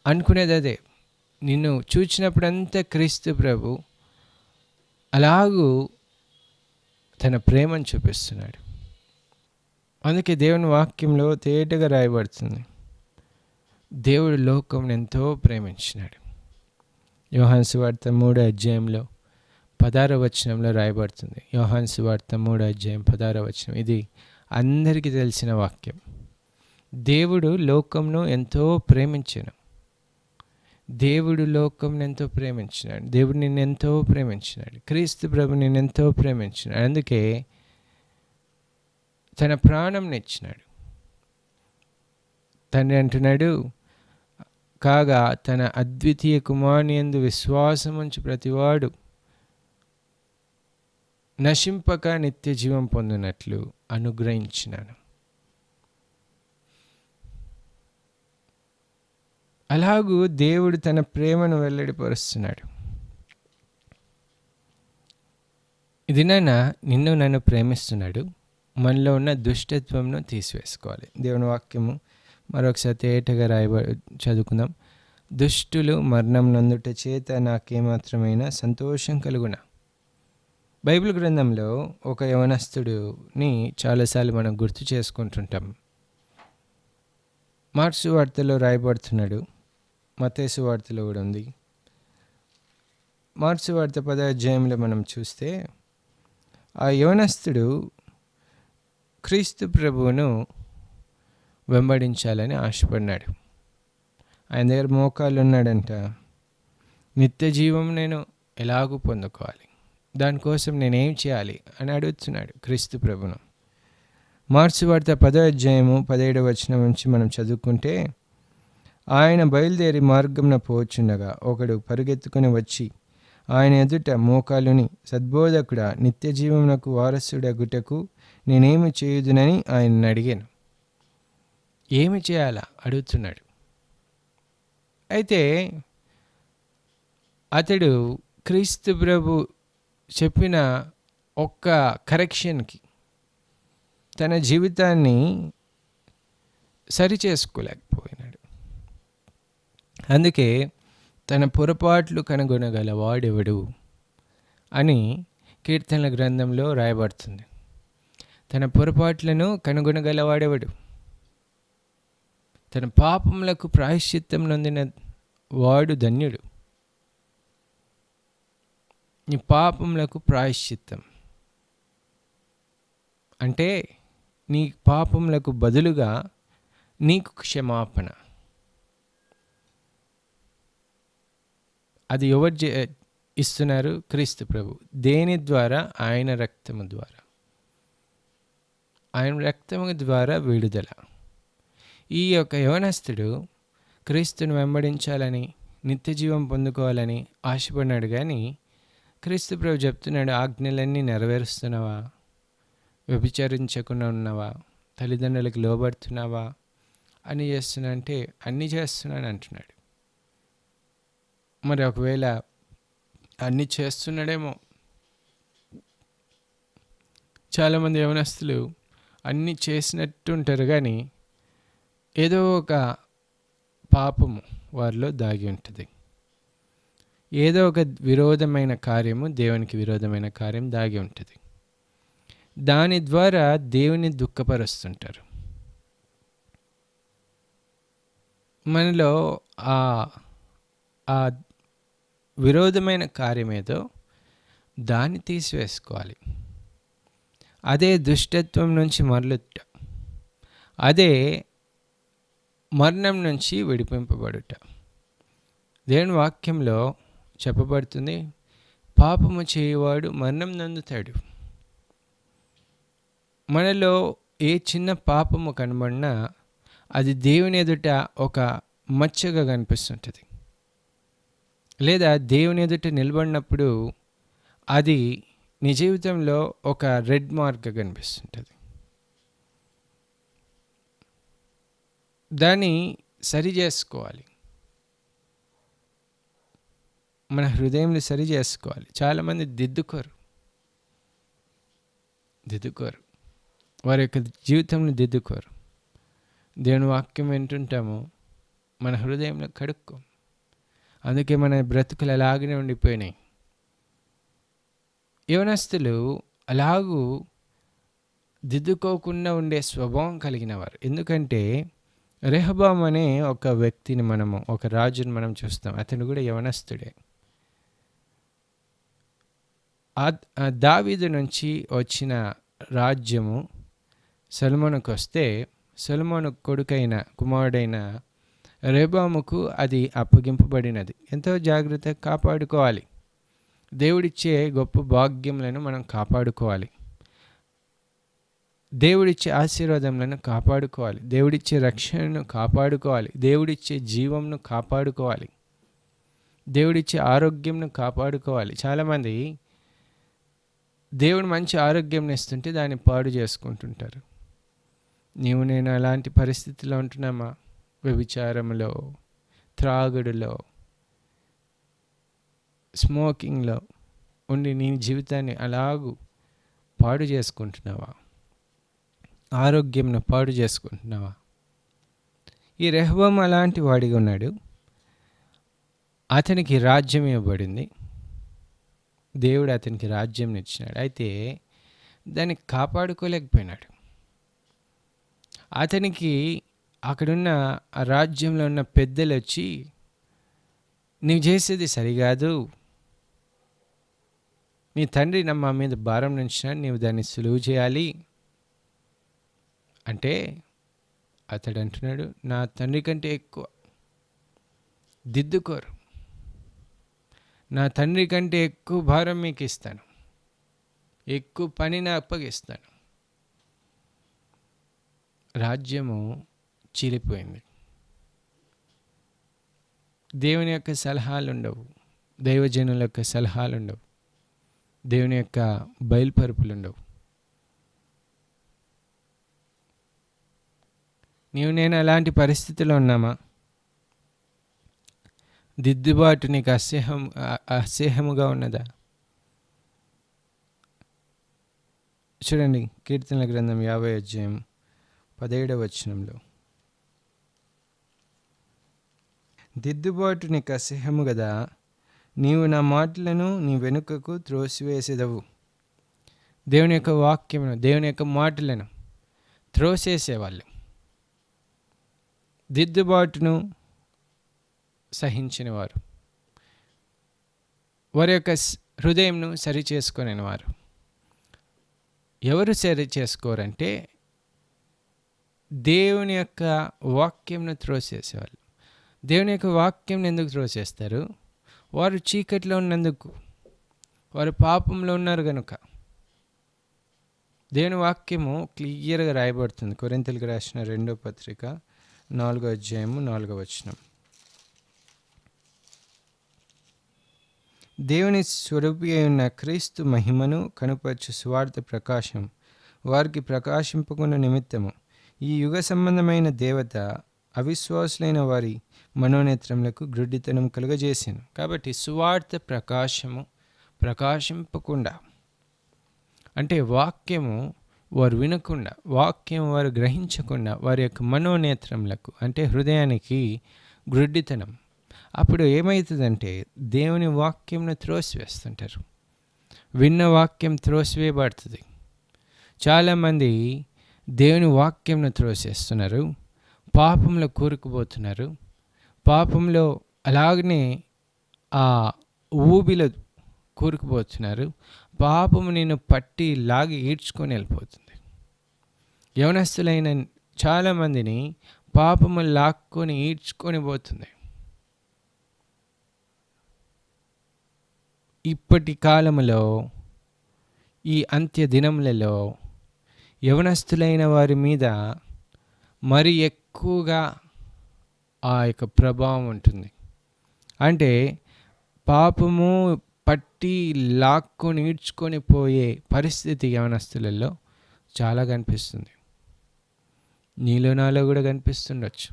అనుకునేది అదే. నిన్ను చూచినప్పుడంతా క్రీస్తు ప్రభు అలాగూ తన ప్రేమను చూపిస్తున్నాడు. అందుకే దేవుని వాక్యంలో తేటగా రాయబడుతుంది, దేవుడు లోకం ఎంతో ప్రేమించినాడు. యోహాను సువార్త 3:16 రాయబడుతుంది. యోహాను సువార్త 3:16. ఇది అందరికీ తెలిసిన వాక్యం. దేవుడు లోకంను ఎంతో ప్రేమించెను. దేవుడు లోకంను ఎంతో ప్రేమించినాడు. దేవుడు నిన్నెంతో ప్రేమించినాడు. క్రీస్తు ప్రభు నిన్నెంతో ప్రేమించినాడు. అందుకే తన ప్రాణంనిచ్చినాడు. తండ్రి అంటున్నాడు, కాగా తన అద్వితీయ కుమారుని యందు విశ్వాసముంచు ప్రతివాడు నశింపక నిత్య జీవం పొందినట్లు అనుగ్రహించినాను. అలాగూ దేవుడు తన ప్రేమను వెల్లడిపరుస్తున్నాడు. ఇదినైన నిన్ను నన్ను ప్రేమిస్తున్నాడు. మనలో ఉన్న దుష్టత్వంను తీసివేసుకోవాలి. దేవుని వాక్యము మరొకసారి తేటగా చదువుకుందాం. దుష్టులు మరణం నందుట చేత నాకేమాత్రమైన సంతోషం కలుగునా. బైబిల్ గ్రంథంలో ఒక యవనస్తుడిని చాలాసార్లు మనం గుర్తు చేసుకుంటుంటాం. మార్క్సు వార్తలో రాయబడుతున్నాడు. మత్తయి సువార్తలో కూడా ఉంది. మార్క్సు వార్త 10వ మనం చూస్తే ఆ యవనస్తుడు క్రీస్తు ప్రభువును వెంబడించాలని ఆశపడినాడు. ఆయన దగ్గర మోకాళ్ళు ఉన్నాడంట. నిత్య జీవం నేను ఎలాగూ పొందుకోవాలి, దానికోసం నేనేం చేయాలి అని అడుగుతున్నాడు క్రీస్తు ప్రభును. మార్క్సు వార్త 10వ17 నుంచి మనం చదువుకుంటే, ఆయన బయలుదేరి మార్గంన పోచుండగా ఒకడు పరుగెత్తుకుని వచ్చి ఆయన ఎదుట మోకాలుని, సద్బోధకుడా, నిత్య జీవమునకు వారసుడగుటకు నేనేమి చేయుదునని ఆయన్ని అడిగాను. ఏమి చేయాలా అడుగుతున్నాడు. అయితే అతడు క్రీస్తు ప్రభు చెప్పిన ఒక్క కరెక్షన్కి తన జీవితాన్ని సరిచేసుకోలేకపోయినాడు. అందుకే తన పొరపాట్లు కనుగొనగల వాడెవడు అని కీర్తనల గ్రంథంలో రాయబడుతుంది. తన పొరపాట్లను కనుగొనగలవాడెవడు? తన పాపములకు ప్రాయశ్చిత్తం నొందిన వాడు ధన్యుడు. నీ పాపములకు ప్రాయశ్చిత్తం అంటే నీ పాపములకు బదులుగా నీకు క్షమాపణ. అది ఎవరు ఇస్తున్నారు? క్రీస్తు ప్రభు. దేని ద్వారా? ఆయన రక్తము ద్వారా. ఆయన రక్తము ద్వారా విడుదల. ఈ యొక్క యవనస్తుడు క్రీస్తుని వెంబడించాలని, నిత్య జీవం పొందుకోవాలని ఆశపడినాడు. కానీ క్రీస్తు ప్రభు చెప్తున్నాడు, ఆజ్ఞలన్నీ నెరవేరుస్తున్నావా? వ్యభిచరించకుండా ఉన్నావా? తల్లిదండ్రులకు లోబడుతున్నావా? అని చేస్తున్నా అంటే అన్నీ చేస్తున్నాను అంటున్నాడు. మరి ఒకవేళ అన్నీ చేస్తున్నాడేమో. చాలామంది యవనస్తులు అన్నీ చేసినట్టు ఉంటారు, కానీ ఏదో ఒక పాపము వారిలో దాగి ఉంటుంది. ఏదో ఒక విరోధమైన కార్యము, దేవునికి విరోధమైన కార్యం దాగి ఉంటుంది. దాని ద్వారా దేవుని దుఃఖపరుస్తుంటారు. మనలో ఆ విరోధమైన కార్యం ఏదో దాన్ని తీసివేసుకోవాలి. అదే దుష్టత్వం నుంచి మరలుట, అదే మరణం నుంచి విడిపింపబడుట. దేవుని వాక్యంలో చెప్పబడుతుంది, పాపము చేయువాడు మరణం నందుతాడు. మనలో ఏ చిన్న పాపము కనబడినా అది దేవుని ఎదుట ఒక మచ్చగా కనిపిస్తుంటుంది. లేదా దేవుని ఎదుట నిలబడినప్పుడు అది నీ జీవితంలో ఒక రెడ్ మార్క్గా కనిపిస్తుంటుంది. దాన్ని సరి చేసుకోవాలి. మన హృదయంని సరి చేసుకోవాలి. చాలామంది దిద్దుకోరు. వారి యొక్క జీవితంలో దిద్దుకోరు. దేవుని వాక్యం వింటుంటాము, మన హృదయంలో కడుక్కో. అందుకే మన బ్రతుకులు అలాగనే ఉండిపోయినాయి. యవనస్తులు అలాగూ దిద్దుకోకుండా ఉండే స్వభావం కలిగిన వారు. ఎందుకంటే రెహబాము అనే ఒక వ్యక్తిని ఒక రాజుని మనం చూస్తాం. అతను కూడా యవనస్తుడే. దావీదు నుంచి వచ్చిన రాజ్యము సొలొమోనుకు వస్తే, సొలొమోను కుమారుడైన రెహబాముకు అది అప్పగింపబడినది. ఎంతో జాగ్రత్తగా కాపాడుకోవాలి. దేవుడిచ్చే గొప్ప భాగ్యములను మనం కాపాడుకోవాలి. దేవుడిచ్చే ఆశీర్వాదములను కాపాడుకోవాలి. దేవుడిచ్చే రక్షణను కాపాడుకోవాలి. దేవుడిచ్చే జీవంను కాపాడుకోవాలి. దేవుడిచ్చే ఆరోగ్యంను కాపాడుకోవాలి. చాలామంది దేవుడు మంచి ఆరోగ్యం ఇస్తుంటే దాన్ని పాడు చేసుకుంటుంటారు. నీవు నేను అలాంటి పరిస్థితిలో ఉంటున్నామా? వ్యభిచారంలో, త్రాగుడులో, స్మోకింగ్లో ఉండి నీ జీవితాన్ని అలాగూ పాడు చేసుకుంటున్నావా? ఆరోగ్యంను పాడు చేసుకుంటున్నావా? ఈ రెహబాము అలాంటి వాడిగా ఉన్నాడు. అతనికి రాజ్యం ఇవ్వబడింది. దేవుడు అతనికి రాజ్యం ఇచ్చినాడు. అయితే దాన్ని కాపాడుకోలేకపోయినాడు. అతనికి అక్కడున్న ఆ రాజ్యంలో ఉన్న పెద్దలు వచ్చి, నీవు చేసేది సరికాదు, నీ తండ్రి మా మీద భారం నుంచినాడు, నీవు దాన్ని సులువు చేయాలి అంటే అతడు అంటున్నాడు, నా తండ్రి కంటే ఎక్కువ దిద్దుకోరు, నా తండ్రి కంటే ఎక్కువ భారం మీకు ఇస్తాను, ఎక్కువ పనిని అప్పగిస్తాను. రాజ్యము చీలిపోయింది. దేవుని యొక్క సలహాలు ఉండవు, దైవజనుల యొక్క సలహాలు ఉండవు, దేవుని యొక్క బయలుపరుపులు ఉండవు. నీవు నేను అలాంటి పరిస్థితిలో ఉన్నామా? దిద్దుబాటు నీకు అసహ్యముగా ఉన్నదా? చూడండి, కీర్తనల గ్రంథం 50:17 దిద్దుబాటు నీకు అసహ్యము కదా, నీవు నా మాటలను నీ వెనుకకు త్రోసివేసేదవు. దేవుని యొక్క వాక్యమును, దేవుని యొక్క మాటలను త్రోసేసేవాళ్ళు, దిద్దుబాటును సహించిన వారు, వారి యొక్క హృదయంను సరి చేసుకునే వారు. ఎవరు సరి చేసుకోరంటే దేవుని యొక్క వాక్యంను త్రోసేసేవాళ్ళు. దేవుని యొక్క వాక్యంను ఎందుకు త్రోసేస్తారు? వారు చీకట్లో ఉన్నందుకు, వారు పాపంలో ఉన్నారు కనుక. దేవుని వాక్యము క్లియర్గా రాయబడుతుంది. కొరింథీయులకు రాసిన 2వ పత్రిక 4వ అధ్యాయము 4వ వచనం. దేవుని స్వరూపి అయిన క్రీస్తు మహిమను కనుపరచు సువార్త ప్రకాశం వారికి ప్రకాశింపకున్న నిమిత్తము ఈ యుగ సంబంధమైన దేవత అవిశ్వాసులైన వారి మనోనేత్రములకు గ్రుడ్డితనం కలుగజేసాను. కాబట్టి సువార్త ప్రకాశము ప్రకాశింపకుండా, అంటే వాక్యము వారు వినకుండా, వాక్యం వారు గ్రహించకుండా, వారి యొక్క మనోనేత్రములకు అంటే హృదయానికి గ్రుడ్డితనం. అప్పుడు ఏమవుతుందంటే దేవుని వాక్యంను త్రోసివేస్తుంటారు. విన్న వాక్యం త్రోసివేయబడుతుంది. చాలామంది దేవుని వాక్యంను త్రోసేస్తున్నారు, పాపంలో కూరుకుపోతున్నారు, పాపంలో అలాగనే ఆ ఊబిలో కూరుకుపోతున్నారు. పాపము నిన్ను పట్టి లాగి ఈడ్చుకొని వెళ్ళిపోతుంది. యవనస్తులైన చాలామందిని పాపము లాక్కొని ఈడ్చుకొని పోతుంది. ఇప్పటి కాలములో, ఈ అంత్య దినములలో యవనస్తులైన వారి మీద మరి ఎక్కువగా ఆ యొక్క ప్రభావం ఉంటుంది. అంటే పాపము పట్టి లాక్కొని ఈడ్చుకొని పోయే పరిస్థితి యవనస్తులలో చాలా కనిపిస్తుంది. నీలో నాలో కూడా కనిపిస్తుండొచ్చు,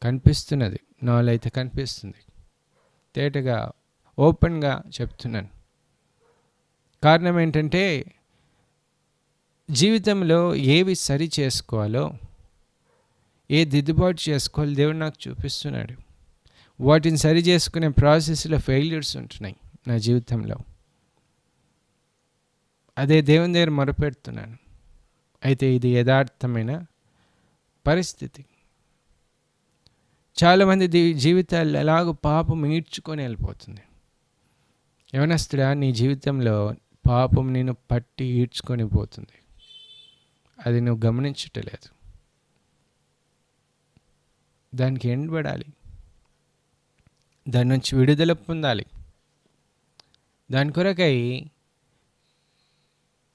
కనిపిస్తున్నది. నాలో అయితే కనిపిస్తుంది. తేటగా ఓపెన్గా చెప్తున్నాను. కారణం ఏంటంటే జీవితంలో ఏవి సరి చేసుకోవాలో, ఏ దిద్దుబాటు చేసుకోవాలో దేవుడు నాకు చూపిస్తున్నాడు. వాటిని సరి చేసుకునే ప్రాసెస్లో ఫెయిల్యూర్స్ ఉంటున్నాయి నా జీవితంలో. అదే దేవుని దగ్గర మొరపెడుతున్నాను. అయితే ఇది యథార్థమైన పరిస్థితి. చాలామంది జీవితాలు ఎలాగో పాపం ఈడ్చుకొని వెళ్ళిపోతుంది. యవనస్తుడా, నీ జీవితంలో పాపం నిన్ను పట్టి ఈడ్చుకొని పోతుంది. అది నువ్వు గమనించటలేదు. దానికి ఎండబడాలి, దాని నుంచి విడుదల పొందాలి. దాని కొరకై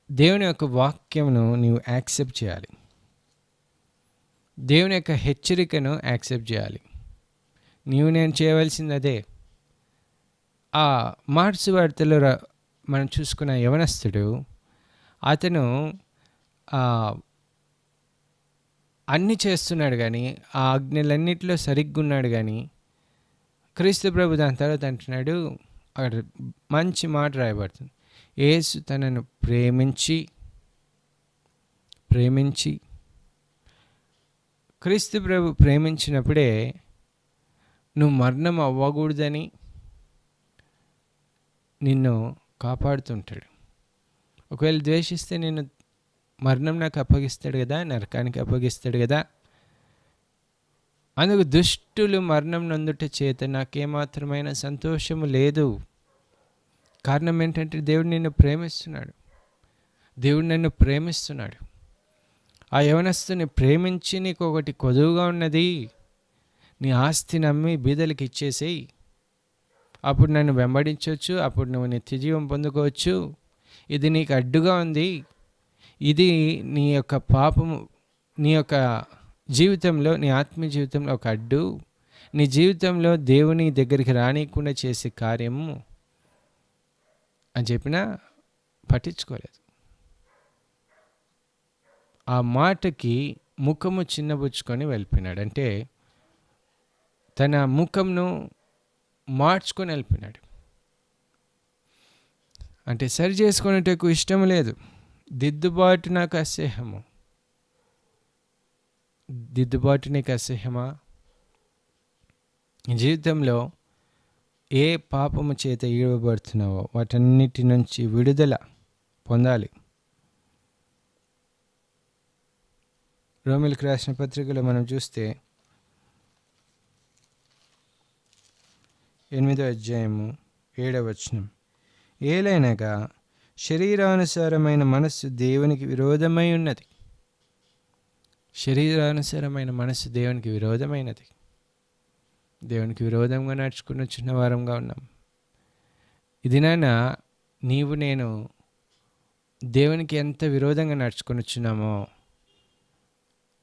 దేవుని యొక్క వాక్యమును నీవు యాక్సెప్ట్ చేయాలి. దేవుని యొక్క హెచ్చరికను యాక్సెప్ట్ చేయాలి. నేను చేయవలసింది అదే. ఆ మార్క్స్ వార్తలో మనం చూసుకున్న యవనస్తుడు, అతను అన్నీ చేస్తున్నాడు కానీ, ఆ ఆజ్ఞలన్నిటిలో సరిగ్గా ఉన్నాడు కానీ, క్రీస్తు ప్రభు దాని తర్వాత అంటున్నాడు, అక్కడ మంచి మాట రాయబడుతుంది, యేసు తనను ప్రేమించి క్రీస్తు ప్రభు ప్రేమించినప్పుడే నువ్వు మరణం అవ్వకూడదని నిన్ను కాపాడుతుంటాడు. ఒకవేళ ద్వేషిస్తే నేను మరణం నాకు అప్పగిస్తాడు కదా, నరకానికి అప్పగిస్తాడు కదా. అందుకు దుష్టులు మరణం నందుట చేత నాకేమాత్రమైన సంతోషము లేదు. కారణం ఏంటంటే దేవుడు నన్ను ప్రేమిస్తున్నాడు. ఆ యవనస్తుని ప్రేమించి, నీకు ఒకటి కొదువుగా ఉన్నది, నీ ఆస్తిని అమ్మి బీదలకు ఇచ్చేసేయి, అప్పుడు నన్ను వెంబడించవచ్చు, అప్పుడు నువ్వు నిత్యజీవం పొందుకోవచ్చు. ఇది నీకు అడ్డుగా ఉంది, ఇది నీ యొక్క పాపము, నీ యొక్క జీవితంలో, నీ ఆత్మీయ జీవితంలో ఒక అడ్డు, నీ జీవితంలో దేవుని దగ్గరికి రానియకుండా చేసే కార్యము అని చెప్పినా పట్టించుకోలేదు. ఆ మాటకి ముఖము చిన్నబుచ్చుకొని వెళ్ళిపోయినాడు. అంటే తన ముఖంను మార్చుకొని వెళ్ళిపోయినాడు. అంటే సరి చేసుకునేటకు ఇష్టం లేదు. దిద్దుబాటు నాకు అసహ్యము. దిద్దుబాటు నీకు అసహ్యమా? జీవితంలో ఏ పాపము చేత ఈడబడుతున్నావో వాటన్నిటి నుంచి విడుదల పొందాలి. రోమిలకు రాసిన పత్రికలో మనం చూస్తే 8వ అధ్యాయము 7వ వచనం, ఏలైనగా శరీరానుసారమైన మనస్సు దేవునికి విరోధమై ఉన్నది. శరీరానుసారమైన మనస్సు దేవునికి విరోధమైనది. దేవునికి విరోధంగా నడుచుకున్న చిన్నవారంగా ఉన్నాం. ఇది నాన్న, నీవు నేను దేవునికి ఎంత విరోధంగా నడుచుకొని వచ్చున్నామో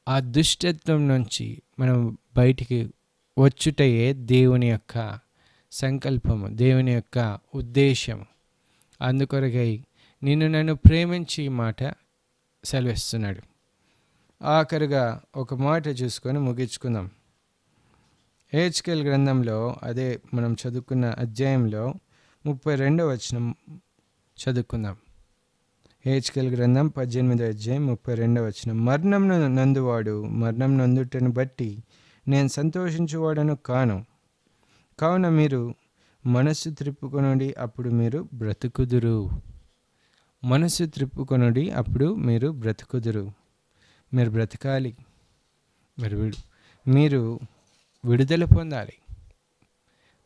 ఆ దుష్టత్వం నుంచి మనం బయటికి వచ్చుటయే దేవుని యొక్క సంకల్పము, దేవుని యొక్క ఉద్దేశము. అందుకొరకై నన్ను ప్రేమించి ఈ మాట సెలవిస్తున్నాడు. ఆఖరిగా ఒక మాట చూసుకొని ముగించుకుందాం. హెచ్కేల్ గ్రంథంలో, అదే మనం చదువుకున్న అధ్యాయంలో 32వ వచనం చదువుకుందాం. హెచ్కేల్ గ్రంథం 18వ అధ్యాయం 32వ వచనం, మరణం నందువాడు మరణం నందుటను బట్టి నేను సంతోషించువాడను కాను, కావున మీరు మనస్సు త్రిప్పుకొనుడి, అప్పుడు మీరు బ్రతుకుదురు. మనస్సు త్రిప్పుకొనుడి, అప్పుడు మీరు బ్రతుకుదురు. మీరు బ్రతకాలి, మీరు విడుదల పొందాలి,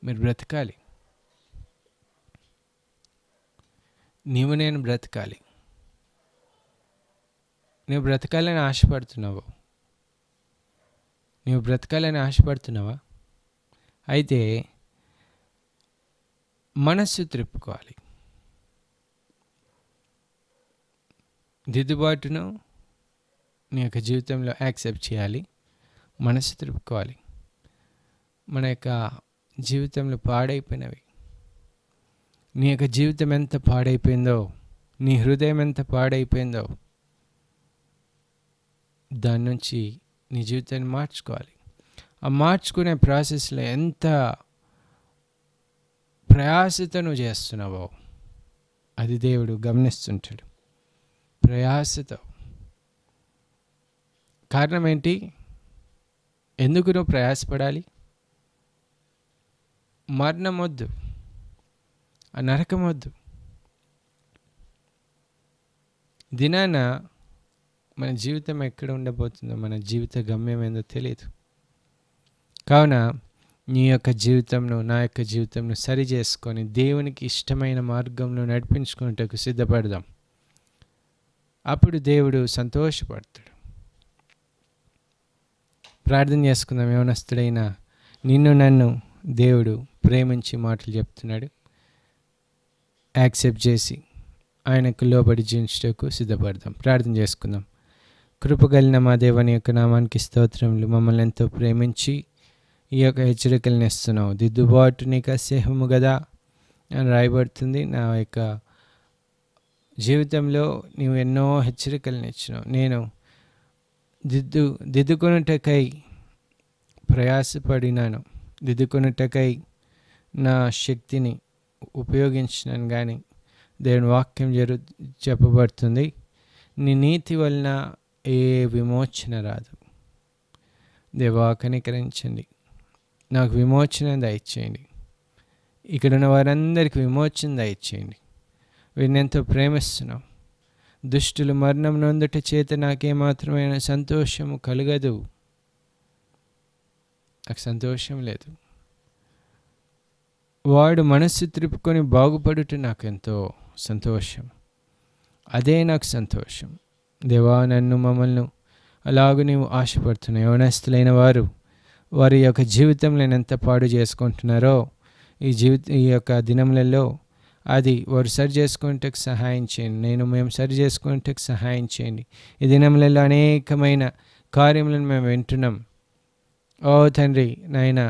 మీరు బ్రతకాలి. నేను బ్రతకాలి. నువ్వు బ్రతకాలని ఆశపడుతున్నావా? అయితే మనస్సు త్రిప్పుకోవాలి. దిద్దుబాటును నీ యొక్క జీవితంలో యాక్సెప్ట్ చేయాలి. మనస్సు త్రిప్పుకోవాలి. మన యొక్క జీవితంలో పాడైపోయినవి, నీ యొక్క జీవితం ఎంత పాడైపోయిందో, నీ హృదయం ఎంత పాడైపోయిందో, దాని నుంచి నీ జీవితాన్ని మార్చుకోవాలి. ఆ మార్చుకునే ప్రాసెస్లో ఎంత ప్రయాసతో నువ్వు చేస్తున్నావో అది దేవుడు గమనిస్తుంటాడు. ప్రయాసతో. కారణం ఏంటి? ఎందుకు నువ్వు ప్రయాసపడాలి? మరణం వద్దు, ఆ నరకం వద్దు. దినాన మన జీవితం ఎక్కడ ఉండబోతుందో, మన జీవిత గమ్యం ఏందో తెలియదు. కావున నీ యొక్క జీవితంను, నా యొక్క జీవితంను సరి చేసుకొని దేవునికి ఇష్టమైన మార్గంలో నడిపించుకున్నట్టుకు సిద్ధపడదాం. అప్పుడు దేవుడు సంతోషపడతాడు. ప్రార్థన చేసుకుందాం. యవనస్తుడైన నిన్ను నన్ను దేవుడు ప్రేమించి మాటలు చెప్తున్నాడు. యాక్సెప్ట్ చేసి ఆయనకు లోబడి జీవించటకు సిద్ధపడదాం. ప్రార్థన చేసుకుందాం. కృపగలిగిన మా దేవుని యొక్క నామానికి స్తోత్రములు. మమ్మల్ని ఎంతో ప్రేమించి ఈ యొక్క హెచ్చరికలను ఇస్తున్నావు. దిద్దుబాటు నీకు అసహ్యము కదా అని రాయబడుతుంది. నా యొక్క జీవితంలో నీవు ఎన్నో హెచ్చరికలను ఇచ్చినావు. నేను దిద్దుకొనుటకై ప్రయాసపడినాను. దిద్దుకొనుటకై నా శక్తిని ఉపయోగించినాను. కానీ దేవుని వాక్యం చెప్పబడుతుంది, నీ నీతి వలన ఏ విమోచన రాదు. దేవా, కనికరించండి, నాకు విమోచన దయచేయండి. ఇక్కడున్న వారందరికీ విమోచన దయచేయండి. వీరిని ఎంతో ప్రేమిస్తున్నాం. దుష్టులు మరణం నొందుట చేత నాకేమాత్రమైన సంతోషము కలగదు. నాకు సంతోషం లేదు. వాడు మనస్సు త్రిప్పుకొని బాగుపడుట నాకు ఎంతో సంతోషం. అదే నాకు సంతోషం. దేవా, నన్ను మమ్మల్ని అలాగూ నీవు ఆశపడుతున్నావు. యవనస్తులైన వారి యొక్క జీవితంలో ఎంత పాడు చేసుకుంటున్నారో ఈ యొక్క దినములలో అది వారు సరి చేసుకుంటే సహాయం చేయండి. మేము సరి చేసుకుంటే సహాయం చేయండి. ఈ దినములలో అనేకమైన కార్యములను మేము వింటున్నాం. ఓ తండ్రి, నాయన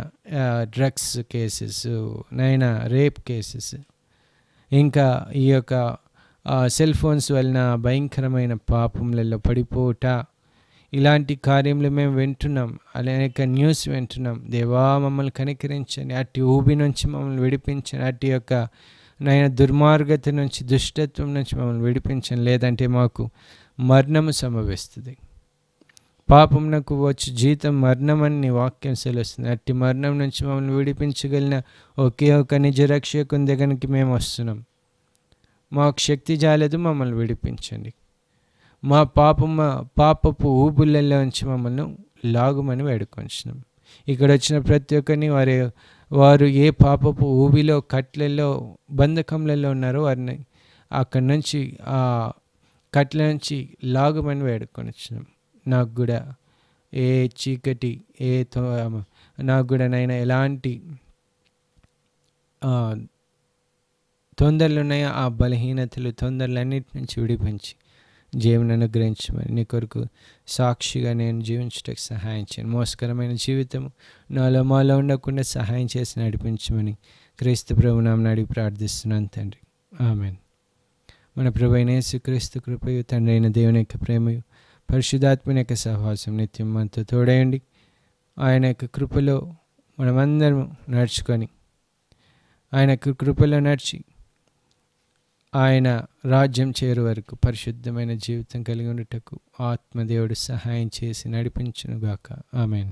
డ్రగ్స్ కేసెస్, నాయన రేప్ కేసెస్, ఇంకా ఈ యొక్క సెల్ ఫోన్స్ వలన భయంకరమైన పాపములలో పడిపోట, ఇలాంటి కార్యములు మేము వింటున్నాం. అనేక న్యూస్ వింటున్నాం. దేవా, మమ్మల్ని కనికరించండి. అట్టి ఊబి నుంచి మమ్మల్ని విడిపించండి. అట్టి యొక్క నాయన దుర్మార్గత నుంచి, దుష్టత్వం నుంచి మమ్మల్ని విడిపించండి. లేదంటే మాకు మరణము సంభవిస్తుంది. పాపమునకు వచ్చి జీతం మరణం అని నీ వాక్యం సెలవుస్తుంది. అట్టి మరణం నుంచి మమ్మల్ని విడిపించగలిగిన ఒకే ఒక నిజ రక్షకుని దగ్గరికి మేము వస్తున్నాం. మాకు శక్తి జాలేదు, మమ్మల్ని విడిపించండి. మా పాపపు ఊబులలో నుంచి మమ్మల్ని లాగుమని వేడుకొంచున్నాం. ఇక్కడ వచ్చిన ప్రతి ఒక్కరిని వారు ఏ పాపపు ఊబిలో, కట్లలో, బంధకంలలో ఉన్నారో వారిని అక్కడి నుంచి ఆ కట్ల నుంచి లాగుమని వేడుకొనిచ్చినాం. నాకు కూడా ఏ చీకటి, నాకు కూడా నైనా ఎలాంటి తొందరలు ఉన్నాయో ఆ బలహీనతలు, తొందరలన్నిటి నుంచి విడిపించి జీవన అనుగ్రహించమని నీ కొరకు సాక్షిగా నేను జీవించడానికి సహాయం చేయండి. మోసకరమైన జీవితము మాలో ఉండకుండా సహాయం చేసి నడిపించమని క్రీస్తు ప్రభు నామమున అడిగి ప్రార్థిస్తున్నాను తండ్రి. ఆమేన్. మన ప్రభు అయిన యేసుక్రీస్తు కృపయు, తండ్రి అయిన దేవుని యొక్క ప్రేమయు, పరిశుద్ధాత్మని యొక్క సహవాసం నిత్యం మనతో తోడయండి. ఆయన యొక్క కృపలో మనమందరం నడుచుకొని, ఆయన యొక్క కృపలో నడిచి ఆయన రాజ్యం చేరు వరకు పరిశుద్ధమైన జీవితం కలిగి ఉండుటకు ఆత్మదేవుడు సహాయం చేసి నడిపించునుగాక. ఆమేన్.